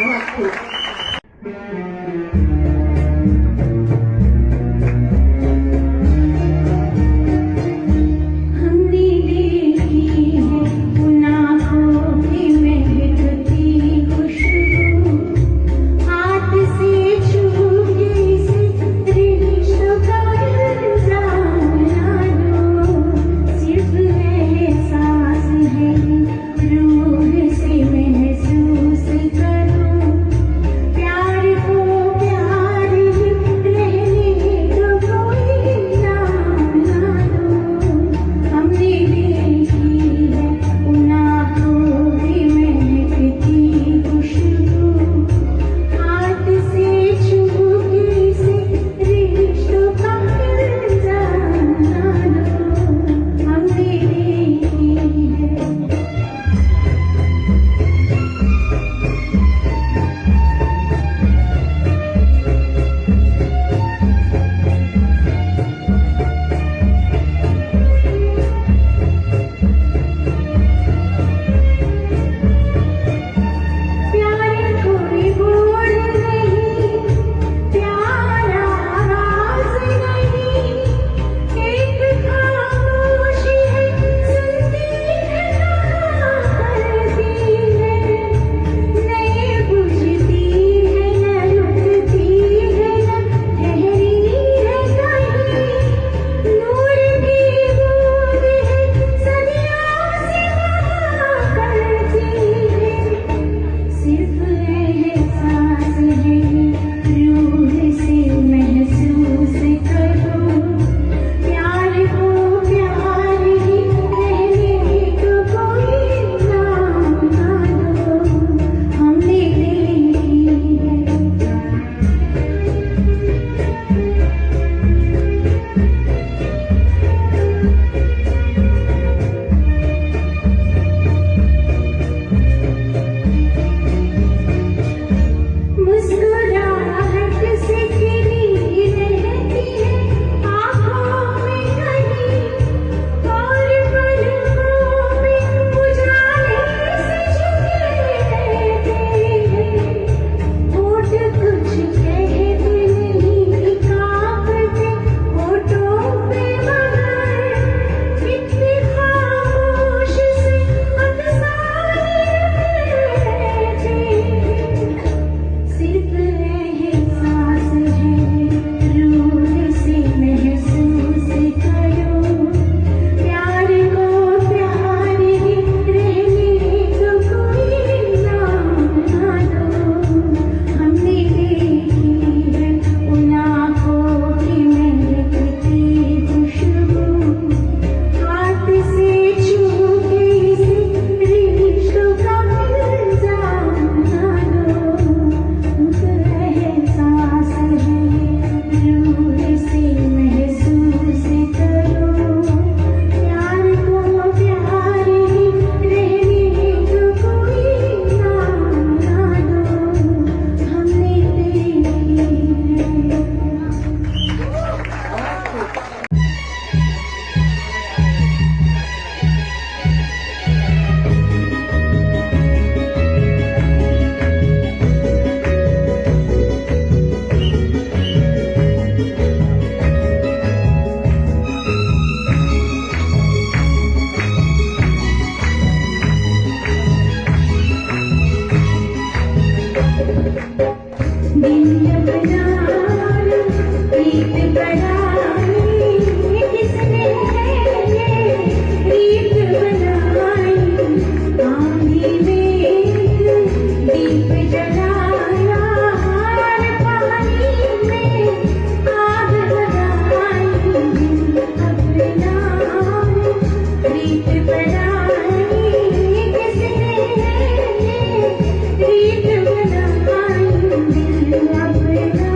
बहुत खूब। हमने देखी है उन आँखों की महकती खुशबू, हाथ से छू के इस रिश्तों का इल्जाम ना दो। सिर्फ एहसास है रूह से महसूस करो, प्यार को प्यार ही रहने दो, कोई नाम ना दो। हमने देखी है उन आँखों की महकती खुशबू, हाथ से छू के इस रिश्तों का इल्जाम ना दो। हमने देखी है। प्यार थोड़ी बोल नहीं, प्यार आवाज़ नहीं, एक खामोशी है सुनती है कहाँ करती है, नहीं बुझती है न रुकती है न ठहरी है कहीं, नूर की बूंद है सदियों से वहाँ करती है। सिर्फ एहसास है रूह से महसूस करो, प्यार को प्यार ही रहने दो, कोई नाम ना दो। हमने देखी है। मुस्कुराहट से खिली रहती है आँखों में कहीं, और पलकों में उजाले से झुके रहते हैं। होठ कुछ कहते नहीं, कांपते होठों पे मगर, कितने खामोश से अफसाने रहते हैं। सिर्फ एहसास है रूह से महसूस करो, प्यार को प्यार ही रहने दो, कोई नाम ना दो। हमने देखी है उन आँखों की महकती खुशबू, हाथ से छू के इस रिश्तों का इल्जाम ना दो। एहसास है रूह से महसूस करो, प्यार को प्यार ही रहने दो, कोई नाम ना दो। हमने देखी है। दिल अपना प्रीत बढ़ाई, किसने है प्रीत बनाई, आंधी में दीप जलाया, पानी में आग लगाई, अपना प्रीत बढ़ाई, किसने प्रीत बनाई, दिल अपना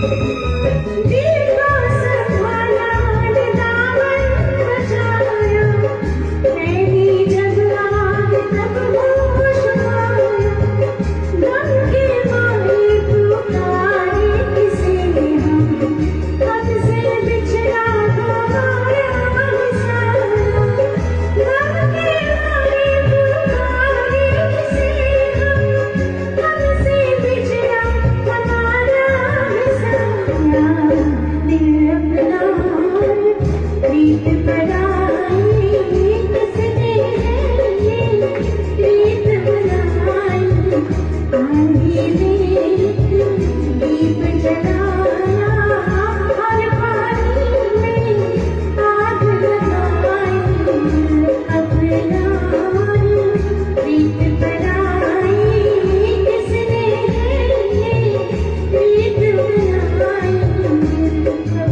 दिल को संभाला दामन बचाया मैंने जब आग तब होश आया गम के मारे पुकारे किसे हम से बिछड़ा गवाया साया गम के मारे पुकारे किसे हम से बिछड़ा हमारा साया दिल अपना प्रीत पराई किसने प्रीत बनाई आंधी में दीप जलाया हर पानी में आग लगाई अपना प्रीत पराई किसने प्रीत बनाई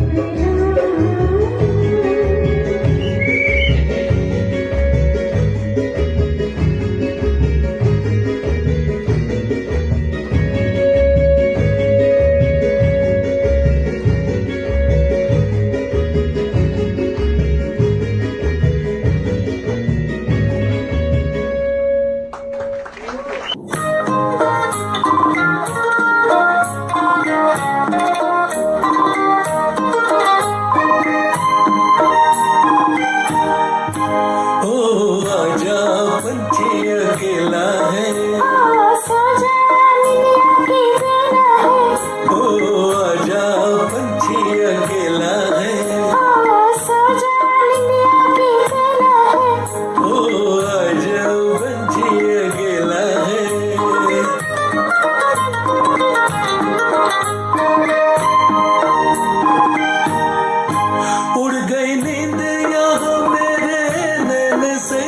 अपना ओ आजा पंछी अकेला है ओ आजा पंछी अकेला है ओ आजा पंछी अकेला है उड़ गई नींद यहाँ मेरे नैन से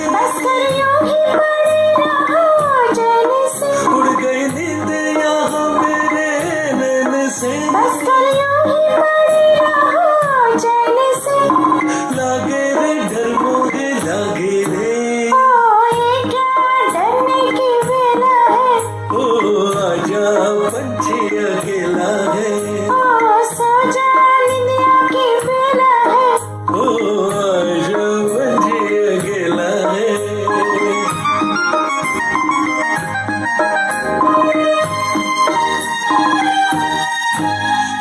उड़ गई नींद यहाँ मेरे नैन से लागे रे डर मोहे लागे रे ओ आजा पंछी अकेला है ओ आजा पंछी अकेला है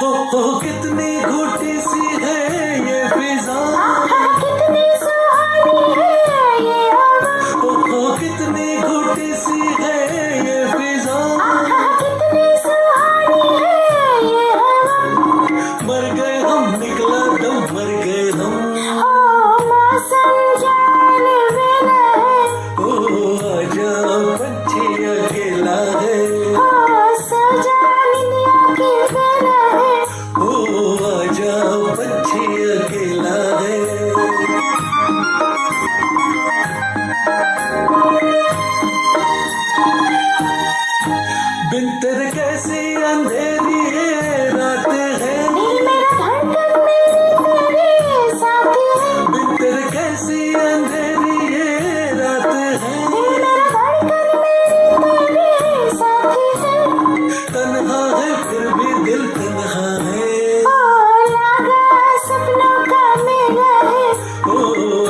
ओ कितनी घुटी सी है ये फिजा ओ कितनी घुटी सी है ये फिजा मर गए हम निकला दम मर गए हम ओ आजा पंछी अकेला है ओ आजा पंछी अकेला है बिन तेरे कैसी अंधेरी है रात है बिन तेरे कैसी अंधेरी है रात है तन्हा है फिर भी दिल तन्हा है ओ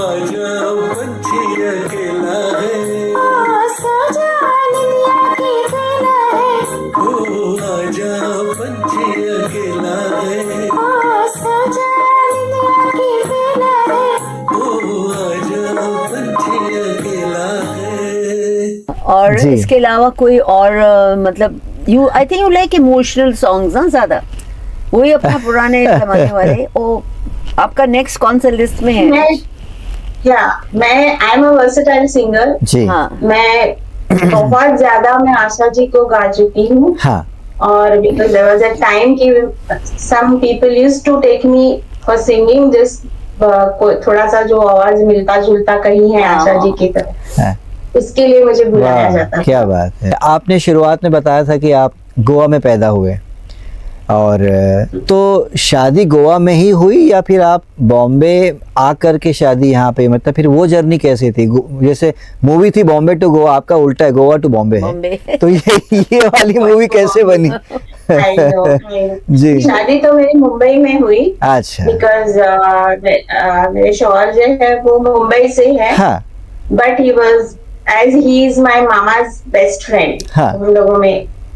आजा पंछी अकेला है ओ आजा पंछी अकेला है ओ आजा पंछी अकेला है और जी। इसके अलावा कोई और मतलब you I think you like emotional songs ना ज्यादा वही अपना पुराने जमाने वाले ओ आपका नेक्स्ट कौन सा लिस्ट में है मैं I am a versatile singer जी हाँ मैं बहुत ज्यादा मैं आशा जी को गा चुकी हूँ हाँ और because there was a time कि some people used to take me for singing just थोड़ा सा जो आवाज मिलता जुलता कहीं है आशा जी की तरह हाँ। इसके लिए मुझे बुलाया वाह, जाता क्या बात है। आपने शुरुआत में बताया था कि आप गोवा में पैदा हुए और तो शादी गोवा में ही हुई या फिर आप बॉम्बे आकर के शादी यहाँ पे, मतलब फिर वो जर्नी कैसे थी? जैसे मूवी थी बॉम्बे टू गोवा, आपका उल्टा है गोवा टू बॉम्बे है, बॉम्बे। तो ये वाली मूवी कैसे बनी? I know, I know. जी शादी तो मेरी मुंबई में हुई अच्छा बिकॉज मेरे शौहर जो है वो मुंबई से है हाँ but he was as he is my mama's best friend हाँ। हम लोगों में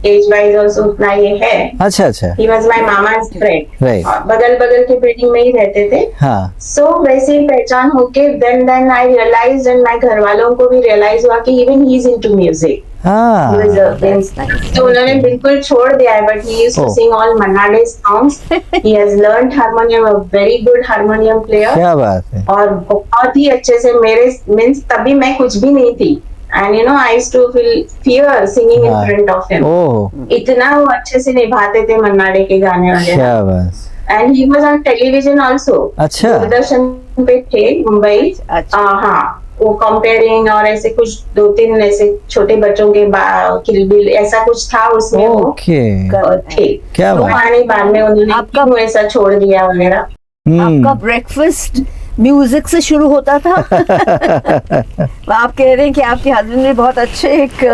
एज वाइज और उतना ये है अच्छा अच्छा he was my mama's friend Right. बगल बगल के बिल्डिंग में ही रहते थे हाँ सो वैसे ही पहचान होके then I realise and my घर वालों को भी रियलाइज हुआ कि even he is into music हाँ तो उन्होंने बिल्कुल छोड़ दिया है but he used to Oh. Sing all Manna De songs he has learned harmonium, a very good harmonium player क्या बात है और बहुत ही अच्छे से मेरे मींस तभी मैं कुछ भी नहीं थी and you know I used to feel fear singing in हाँ। फ्रंट ऑफ हिम ओह इतना वो अच्छे से निभाते थे मन्ना डे के गाने वगैरह क्या बात and he was on television also अच्छा। दूरदर्शन पे थे मुंबई अच्छा। हाँ वो कंपेयरिंग और ऐसे कुछ 2-3 ऐसे छोटे बच्चों के किल बिल ऐसा कुछ था उसमें वो ओके थे क्या तो बात आने बाद में उन्होंने आपका- क्यों ऐसा छोड़ दिया वगैरह आपका ब्रेकफास्ट म्यूजिक से शुरू होता था। आप कह रहे हैं कि आपके हस्बैंड भी बहुत अच्छे एक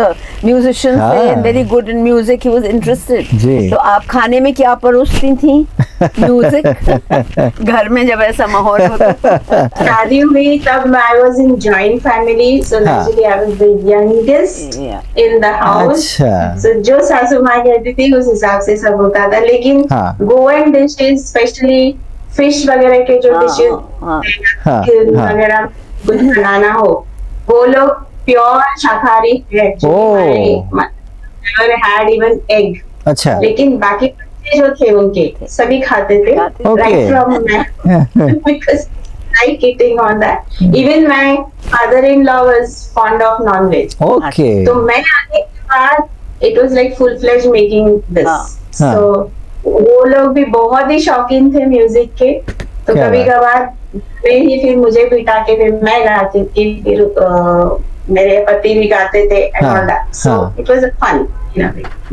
म्यूजिशियन हाँ। थे, very good in music, he was interested. जी। तो आप खाने में क्या परोसती थी? म्यूजिक घर में जब ऐसा माहौल होता। शादी हुई तब I was in joint family so हाँ। Naturally I was the youngest Yeah. In the house अच्छा So, जो सासू माँ कहती थी उस हिसाब से सब होता था लेकिन हाँ। गोवन डिशेज स्पेशली फिश वगैरह के जो डिशेज हाँ, हाँ, हाँ। वगैरह कुछ बनाना हो वो लोग प्योर शाकाहारी ओह। हैड इवन एग अच्छा लेकिन बाकी बच्चे जो थे उनके सभी खाते थे खाते थे। right Okay. from because like eating on that even my father-in-law was fond of non-veg okay तो मैं आने के बाद it was like full fledge making this हाँ, हाँ। सो वो लोग भी बहुत ही शौकीन थे म्यूजिक के तो क्या कभी बात। कभार में ही फिर मुझे बिठा के फिर मैं गाती थी फिर मेरे पति भी गाते थे एंड हाँ, ऑल दैट सो हाँ। It was a fun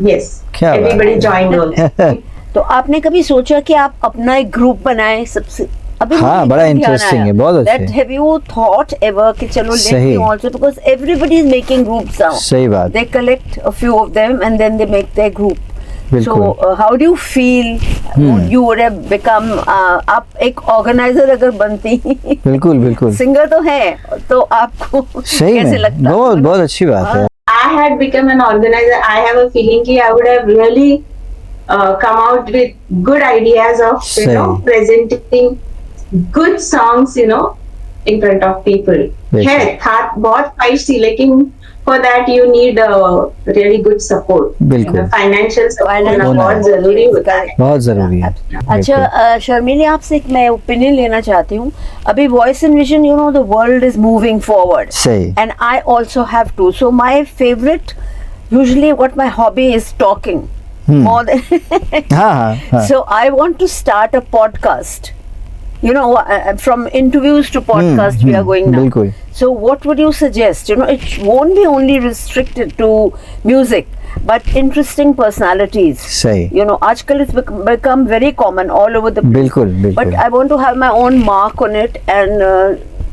yes क्या बात एवरीबॉडी है। जॉइंड तो आपने कभी सोचा कि आप अपना एक ग्रुप बनाएं सबसे? अभी हाँ, मुझे बड़ा ध्यान interesting आया। है, बहुत अच्छे। That have you thought ever कि चलो let सही। me also because everybody is making groups now. सही बात They collect a few of them and then they make their group. बिल्कुल। So how do you feel you would have become आप एक organizer अगर बनती बिल्कुल बिल्कुल सिंगर तो है तो आपको सही कैसे में लगता? बहुत बहुत अच्छी बात है I had become an organizer, I have a feeling कि I would have really come out with good ideas of सही। presenting good songs in front of people. बिल्कुल। है था बहुत ख्वाहिश थी लेकिन for that you need really good support. बिल्कुल। Financial support Financial होना बहुत support, जरूरी yes, होता है. correct. बहुत जरूरी है अच्छा शर्मिली आपसे एक मैं ओपिनियन लेना चाहती हूँ अभी voice and vision you know the world is moving forward सही and I also have to. So my favorite, usually what my hobby is talking more than. हाँ हाँ हाँ So I want to start a podcast. You know, from interviews to podcast we are going now. बिल्कुल So what would you suggest? You know, it won't be only restricted to music, but interesting personalities. सही You know, आजकल it's become very common all over the place. बिल्कुल But बिल्कुल I want to have my own mark on it and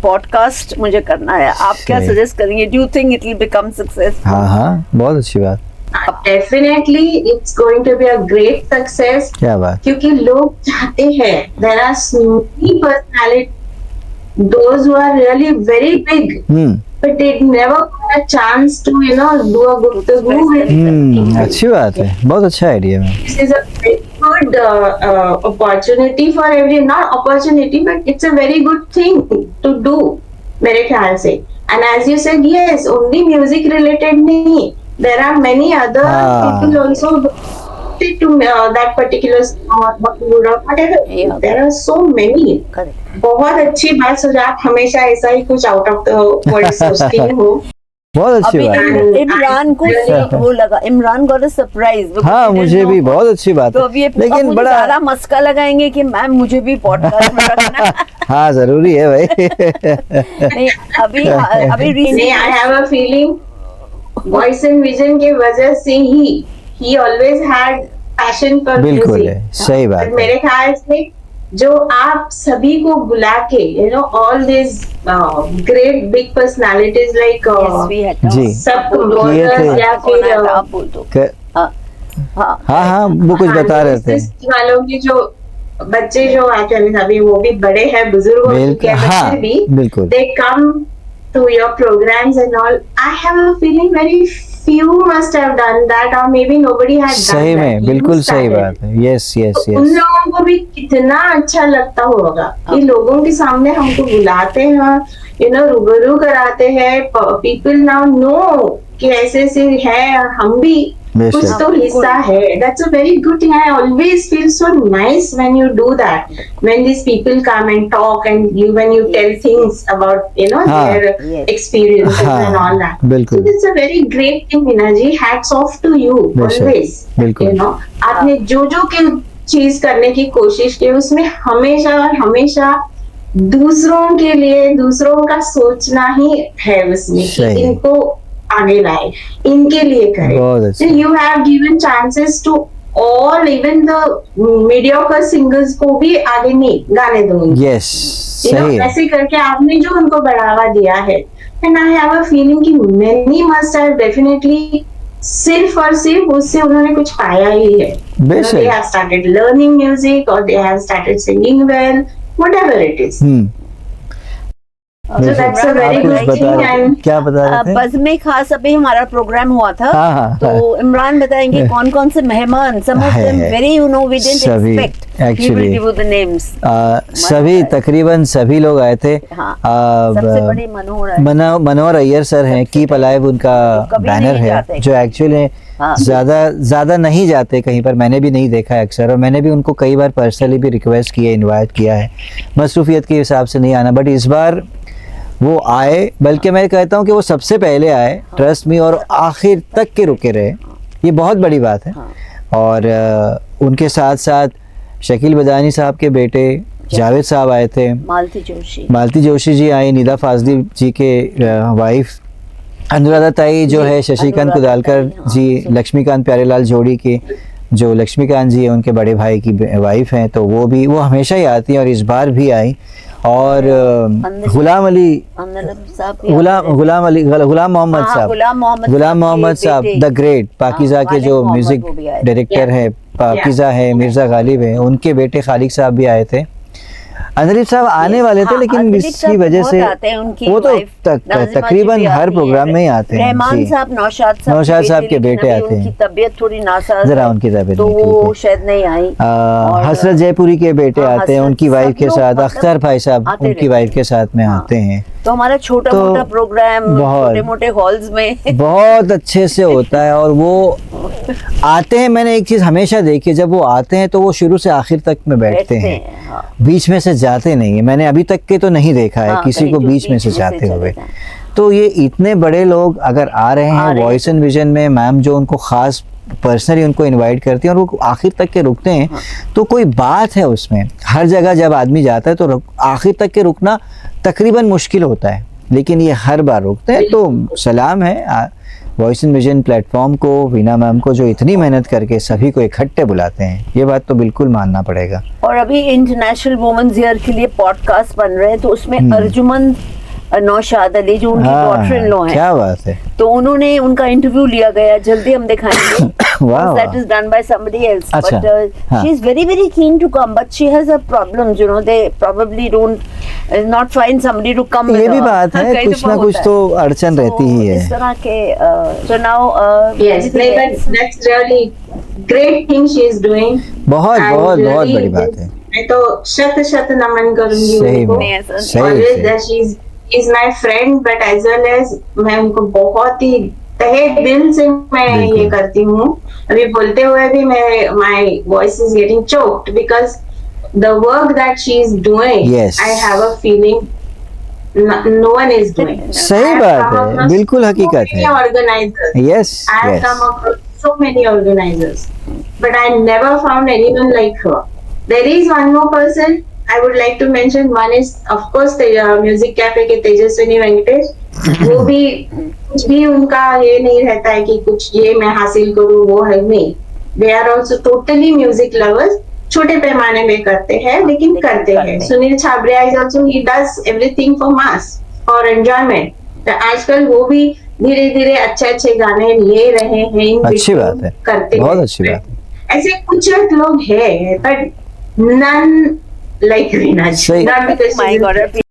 podcast मुझे करना है. आप क्या सही। suggest करेंगे? Do you think it will become successful? हाँ हाँ बहुत अच्छी बात Definitely it's going to be a great success. क्या बात क्योंकि लोग चाहते हैं there are so many personalities those who are really very big but they never got a chance to do a Guptagu with अच्छी बात है बहुत अच्छा आइडिया है this is a very good opportunity for not opportunity but it's a very good thing to do मेरे ख्याल से and as you said yes only music related नहीं there are many other हाँ. people also related to that particular Bollywood or whatever Yeah. there are so many Correct. बहुत अच्छी बात सोचा आप हमेशा ऐसा ही कुछ आउट ऑफ द वर्ल्ड सोचती हो बहुत अच्छी अभी बात है इमरान को वो लगा इमरान गॉट अ सरप्राइज. हाँ मुझे भी बहुत अच्छी बात तो है अब ये लेकिन मुझे बड़ा सारा मस्का लगाएंगे कि मैम मुझे भी पॉडकास्ट में रखना. हाँ जरूरी है भाई नहीं अभी नहीं recently- I have a feeling voice and vision के वजह से ही ऑलवेज हैड पैशन फॉर बिल्कुल म्यूजिक है सही बात है मेरे ख्याल से जो आप सभी को बुला के all this great big personalities like Yes, we had. जी सब किए थे। composers या कौन आया था? फिर आप बोल दो. क- हाँ हाँ वो कुछ बता रहे थे। वालों की जो बच्चे जो एक्चुअली अभी वो भी बड़े हैं, बुजुर्ग हो चुके हैं, हाँ, बच्चे भी बिल्कुल। They come to your programmes and all. I have a feeling very few must have done that or maybe nobody had done सही that. में You बिल्कुल सही started. बात है। यस यस तो उन यस। लोगों को भी कितना अच्छा लगता होगा कि लोगों के सामने हमको बुलाते हैं, रूबरू कराते हैं। पीपल नाउ नो कि ऐसे ऐसे है, हम भी कुछ बेशक। तो हिस्सा है। That's a very good thing. I always feel so nice when you do that, when this people come and talk and when you tell things about हाँ, देयर yes. experiences हाँ, and all that. बिल्कुल। So it's a very great thing, Meena ji. Hats off to you बेशक, always. बिल्कुल। आपने जो की चीज करने की कोशिश की उसमें हमेशा और हमेशा दूसरों के लिए, दूसरों का सोचना ही है उसमें कि सही। इनको आगे लाए, इनके लिए बहुत करें। अच्छा। You have given chances to all, even the mediocre singers को भी आगे नहीं गाने दूंगी। यस सही है। ऐसे करके आपने जो उनको बढ़ावा दिया है, and I have a feeling कि मेनी मस्ट हैव डेफिनेटली सिर्फ और सिर्फ उससे उन्होंने कुछ पाया ही है। बेशक। They have started learning music or they have started singing well, whatever it is. So बेशक। that's a very आप कुछ good बता thing रहे थे, and क्या बता रहे थे? बज़ में खास अभी हमारा प्रोग्राम हुआ था। हाँ, हाँ, तो हाँ। इमरान बताएंगे कौन कौन से मेहमान, some of them है। very we didn't सभी, expect. He will actually, give you the names. सभी तकरीबन सभी लोग आए थे। हाँ, सबसे बड़ी मनोहर है। मनोहर अय्यर सर हैं, कीप अलाइव उनका तो कभी बैनर नहीं है, जाते। जो एक्चुअली हाँ। ज्यादा नहीं जाते कहीं पर। मैंने भी नहीं देखा है अक्सर, और मैंने भी उनको कई बार पर्सनली भी रिक्वेस्ट किया, इनवाइट किया है, मसरूफियत के हिसाब से नहीं आना। बट इस बार वो आए, बल्कि मैं कहता हूँ कि वो सबसे पहले आए, ट्रस्ट मी, और आखिर तक के रुके रहे। ये बहुत बड़ी बात है। और उनके साथ साथ शकील बदानी साहब के बेटे जावेद साहब आए थे, मालती जोशी जी आई, निदा फाजली जी के वाइफ अनुराधा ताई जो है, शशिकांत कुदालकर जी, लक्ष्मीकांत प्यारेलाल जोड़ी की जो लक्ष्मीकांत जी है उनके बड़े भाई की वाइफ हैं, तो वो हमेशा ही आती हैं और इस बार भी आई। और गुलाम मोहम्मद साहब द ग्रेट, पाकिज़ा के जो म्यूजिक डायरेक्टर हैं, पाकिज़ा है, मिर्ज़ा गालिब है, उनके बेटे खालिक साहब भी आए थे। अंदलीब साहब आने वाले थे, लेकिन इसकी वजह से वो तो तकरीबन हर प्रोग्राम में ही आते हैं। रहमान साहब, नौशाद साहब के बेटे आते हैं। उनकी तबियत थोड़ी नासाज, जरा उनकी तबियत तो वो शायद नहीं आई। हसरत जयपुरी के बेटे आते हैं, उनकी वाइफ के साथ। अख्तर भाई साहब उनकी वाइफ के साथ में आते हैं। तो हमारा छोटा मोटा प्रोग्राम छोटे मोटे हॉल्स में बहुत अच्छे से होता है। और वो आते हैं, मैंने एक चीज हमेशा देखी, जब वो आते हैं तो वो शुरू से आखिर तक में बैठते हैं, बीच में से जाते नहीं है। मैंने अभी तक के तो नहीं देखा है किसी को बीच में से जाते हुए। तो ये इतने बड़े लोग अगर आ रहे हैं वॉइस एंड विजन में, मैम जो उनको खास पर्सनली उनको इनवाइट करती हैं और वो आखिर तक के रुकते हैं, तो कोई बात है उसमें। हर जगह जब आदमी जाता है तो आखिर तक के रुकना तकरीबन मुश्किल होता है, लेकिन ये हर बार रुकते हैं। तो सलाम है वॉइस एंड विजन प्लेटफॉर्म को, वीना मैम को, जो इतनी मेहनत करके सभी को इकट्ठे बुलाते हैं। ये बात तो बिल्कुल मानना पड़ेगा। और अभी इंटरनेशनल वुमेन्स ईयर के लिए पॉडकास्ट बन रहे हैं, तो उसमें अर्जुमन नौशाद अली जो उनकी डॉटर इन लॉ है, क्या बात है, तो उन्होंने उनका इंटरव्यू लिया गया, जल्दी हम दिखाएंगे। That is done by somebody else. अच्छा, But she is very keen to come, but she has a problem. They probably not find somebody to come. ये भी बात है, कुछ ना कुछ तो अड़चन रहती ही है। इस तरह के so now yes, that's really great thing she is doing. बहुत बड़ी बात है। मैं तो शत नमन करूंगी उनको। Always that she is my friend, but as well as मैं उनको बहुत ही तहे दिल से मैं ये करती हूँ। अभी बोलते हुए भी my voice is getting choked because the work that she is doing, yes, I have a feeling no one is doing. सही बात है, बिल्कुल हकीकत है। Organizers. Yes, I have come across so many organizers, but I never found anyone like her. There is one more person I would like to mention. One is of course the Music Cafe के तेजस्विनी वेंकटेश। वो भी कुछ भी उनका ये नहीं रहता है कि कुछ ये मैं हासिल करूँ, वो है नहीं। They are also totally music lovers. छोटे पैमाने में करते हैं, लेकिन करते हैं। Sunil Chhabria is also, he does everything for mass, for enjoyment. तो आजकल वो भी धीरे धीरे अच्छे अच्छे गाने ले रहे हैं, इन अच्छी between बात है, करते बहुत हैं। अच्छी बात है। ऐसे कुछ लोग हैं बट नन लाइक रीना जी, सही। not because My she's God,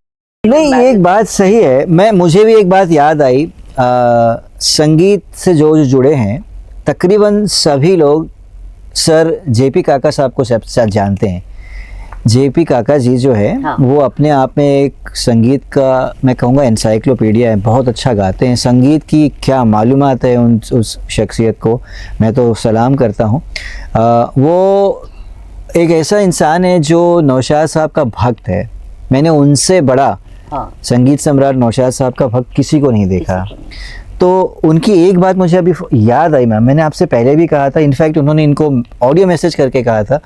नहीं, एक बात सही है। मुझे भी एक बात याद आई, संगीत से जो जुड़े हैं तकरीबन सभी लोग सर जेपी काका साहब को सब साथ जानते हैं। जेपी काका जी जो है हाँ। वो अपने आप में एक संगीत का मैं कहूँगा एनसाइक्लोपीडिया है, बहुत अच्छा गाते हैं। संगीत की क्या मालूमात है उस शख्सियत को, मैं तो सलाम करता हूँ। वो एक ऐसा इंसान है जो नौशाद साहब का भक्त है। मैंने उनसे बड़ा हाँ, संगीत सम्राट नौशाद साहब का भक्त किसी को नहीं देखा। तो उनकी एक बात मुझे अभी याद आई मैम, मैंने आपसे पहले भी कहा था, इनफैक्ट उन्होंने इनको ऑडियो मैसेज करके कहा था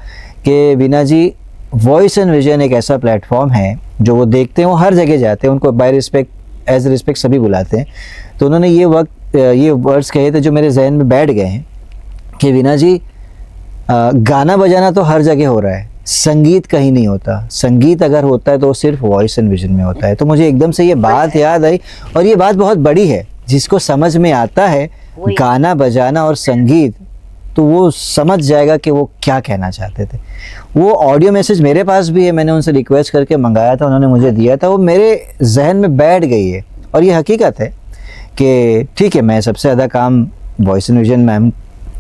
कि वीना जी वॉइस एंड विजन एक ऐसा प्लेटफॉर्म है जो वो देखते हैं, वो हर जगह जाते हैं, उनको बाय रिस्पेक्ट एज रिस्पेक्ट सभी बुलाते हैं। तो उन्होंने ये वर्ड्स कहे थे जो मेरे जहन में बैठ गए हैं कि वीना जी गाना बजाना तो हर जगह हो रहा है, संगीत कहीं नहीं होता। संगीत अगर होता है तो वो सिर्फ वॉइस एंड विजन में होता है। तो मुझे एकदम से ये बात याद आई, और ये बात बहुत बड़ी है। जिसको समझ में आता है वही। गाना बजाना और संगीत, तो वो समझ जाएगा कि वो क्या कहना चाहते थे। वो ऑडियो मैसेज मेरे पास भी है, मैंने उनसे रिक्वेस्ट करके मंगाया था, उन्होंने मुझे दिया था, वो मेरे जहन में बैठ गई है। और ये हकीकत है कि ठीक है, मैं सबसे ज़्यादा काम वॉइस एंड विजन मैम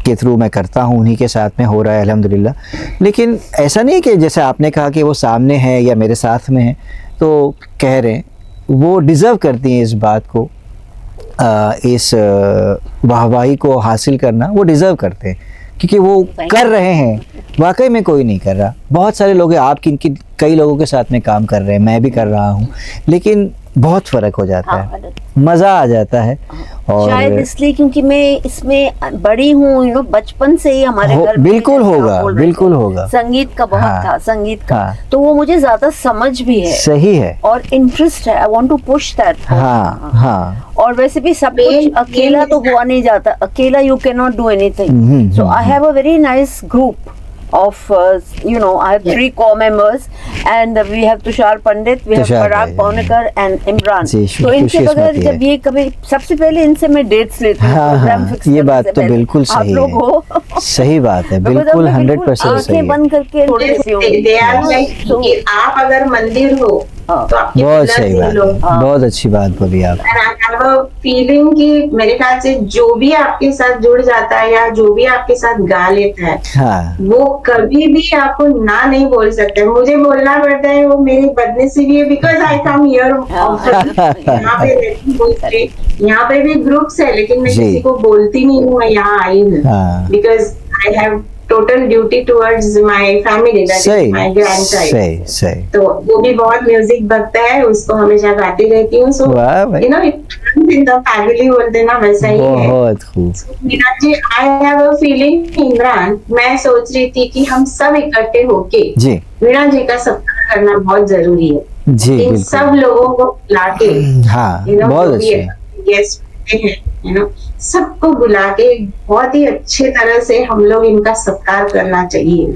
के थ्रू मैं करता हूँ, उन्हीं के साथ में हो रहा है अल्हम्दुलिल्लाह। लेकिन ऐसा नहीं कि जैसे आपने कहा कि वो सामने है या मेरे साथ में है तो कह रहे हैं, वो डिज़र्व करती हैं इस बात को, इस वाहवाही को हासिल करना वो डिज़र्व करते हैं, क्योंकि वो कर रहे हैं। वाकई में कोई नहीं कर रहा, बहुत सारे लोग हैं, आप किन कई लोगों के साथ में काम कर रहे हैं, मैं भी कर रहा हूँ, लेकिन बहुत फ़र्क हो जाता हाँ, है, मज़ा आ जाता है। और शायद इसलिए क्योंकि मैं इसमें बड़ी हूँ, बचपन से ही हमारे घर में बिल्कुल जैसे आप होगा, बोल रहे बिल्कुल थे, होगा। संगीत का बहुत हाँ, था, संगीत का। हाँ। तो वो मुझे ज्यादा समझ भी है सही है। और इंटरेस्ट है, I want to push that. हाँ हाँ, और वैसे भी सब कुछ अकेला तो हुआ नहीं जाता, अकेला you can not do anything. So I have a very nice group of I have 3 core members and we have Tushar Pandit, we have Tushar Parag भाई, Paunekar and Imran। जी, तो इनसे खुशी बगैर किस्मती है। जब ये कभी सबसे पहले इनसे मैं डेट्स लेती हूँ, हाँ, प्रोग्राम हाँ, फिक्स ये करने बात से तो पहले। बिल्कुल आप सही लोग है। हो सही बात है, Because बिल्कुल अब मैं 100% सही आंखें है। बंद करके छोड़ देती हूँ। they are like So, कि आप अगर मंदिर हो हाँ, तो आपके बहुत pillars सही ही बात लोग। है, बहुत अच्छी बात बोली आप। And I have a feeling कि मेरे ख्याल से जो भी आपके साथ जुड़ जाता है या जो भी आपके साथ गा लेता है, हाँ, वो कभी भी आपको ना नहीं बोल सकते। मुझे बोलना पड़ता है, वो मेरी बदनसीबी है, बिकॉज आई कम हियर यहाँ पे रहती हूँ mostly। यहाँ पे भी ग्रुप्स है, लेकिन मैं जी। किसी को बोलती नहीं हूँ मैं यहाँ आई हूँ, हाँ। Because I have total duty towards my family, that is सही माय ग्रैंडचाइल्ड। सही सही। तो वो भी बहुत म्यूजिक भक्त है, उसको हमेशा गाती रहती हूँ। सो वाह भाई, you know in the family बोलते ना, वैसा ही है। बहुत खूब। Meena ji, I have a feeling Imran, मैं सोच रही थी कि हम सब इकट्ठे होके जी मीना जी का सत्कार करना बहुत जरूरी है। जी, इन बिल्कुल। सब लोगों को लाके, हाँ, यू नो, बहुत अच्छे। गेस्ट हैं, यू नो, सबको बुला के बहुत ही अच्छे तरह से हम लोग इनका सत्कार करना चाहिए।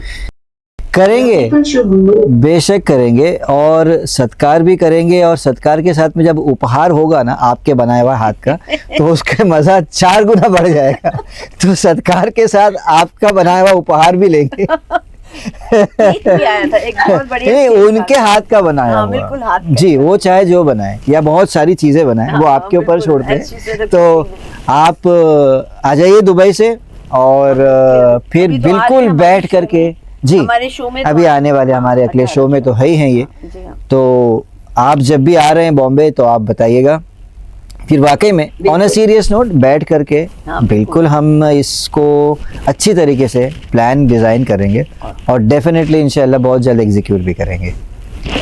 करेंगे, People should know। बेशक करेंगे, और सत्कार भी करेंगे, और सत्कार के साथ में जब उपहार होगा ना आपके बनाया हुआ हाथ का, तो उसका मजा 4 गुना बढ़ जाएगा। तो सत्कार के साथ आपका बनाया हुआ उपहार भी लेंगे। केक भी आया था एक बहुत बढ़िया नहीं, केक उनके था। हाथ का बनाया हाँ, हुआ। बिल्कुल हाथ का। जी, वो चाहे जो बनाए या बहुत सारी चीजें बनाए, वो हाँ, आपके ऊपर बिल्कुल, छोड़ते ऐसी से हैं। रखी तो हुई आप आ जाइए दुबई से, और फिर अभी तो आ रहे बिल्कुल हैं हमारे बैठ शो करके में। जी, हमारे शो में तो अभी आने वाले हमारे अगले अच्छा, शो में तो है ही हैं ये। जी हाँ। तो आप जब भी आ रहे हैं बॉम्बे तो आप बताइएगा, फिर वाकई में ऑन अ सीरियस नोट बैठ करके हाँ, बिल्कुल हम इसको अच्छी तरीके से प्लान डिज़ाइन करेंगे, और डेफिनेटली इंशाल्लाह बहुत जल्द एग्जीक्यूट भी करेंगे।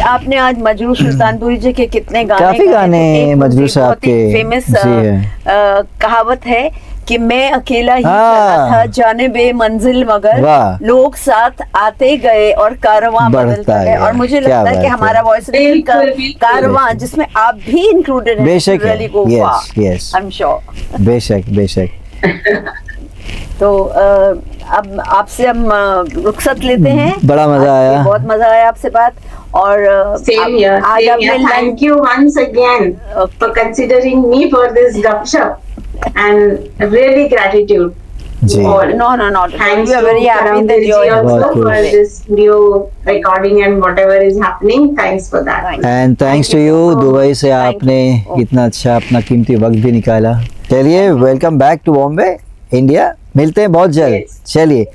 आपने आज मजरू सुल्तानपुरी जी के कितने गाने काफी गाए गाने थे। एक मजरू उनकी साहब बहुत ही के, फेमस जी है। कहावत है कि मैं अकेला ही हाँ। चला था जाने बे मंजिल, मगर वाह। लोग साथ आते गए और कारवां बढ़ता बदलता गया। गया। और मुझे क्या लगता है कि बात है। हमारा वॉइस का बिल्कुल, बिल्कुल। कारवां, जिसमें आप भी इंक्लूडेड हैं, बेशक है, really go yes, far, yes। I'm sure। बेशक बेशक। तो अब आपसे हम रुखसत लेते हैं। बड़ा मजा आज आया। बहुत मजा आया आपसे बात। और Same here, आज same आपने here। Lunch Thank you once again for considering me for this gupshup। and really gratitude. जी all. No, not. Thanks We are very to happy that Paramveer you ji are. also बहुत for खुश। this new recording and whatever is happening. Thanks for that. Thank and thanks to you Dubai से आपने इतना अच्छा अपना कीमती वक्त भी निकाला। चलिए welcome back to Bombay India, मिलते हैं बहुत जल्द। Yes. चलिए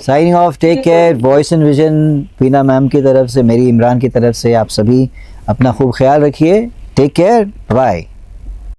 signing off, take care. Voice and vision Veena ma'am की तरफ से, मेरी इमरान की तरफ से, आप सभी अपना खूब ख्याल रखिए। Take care, bye.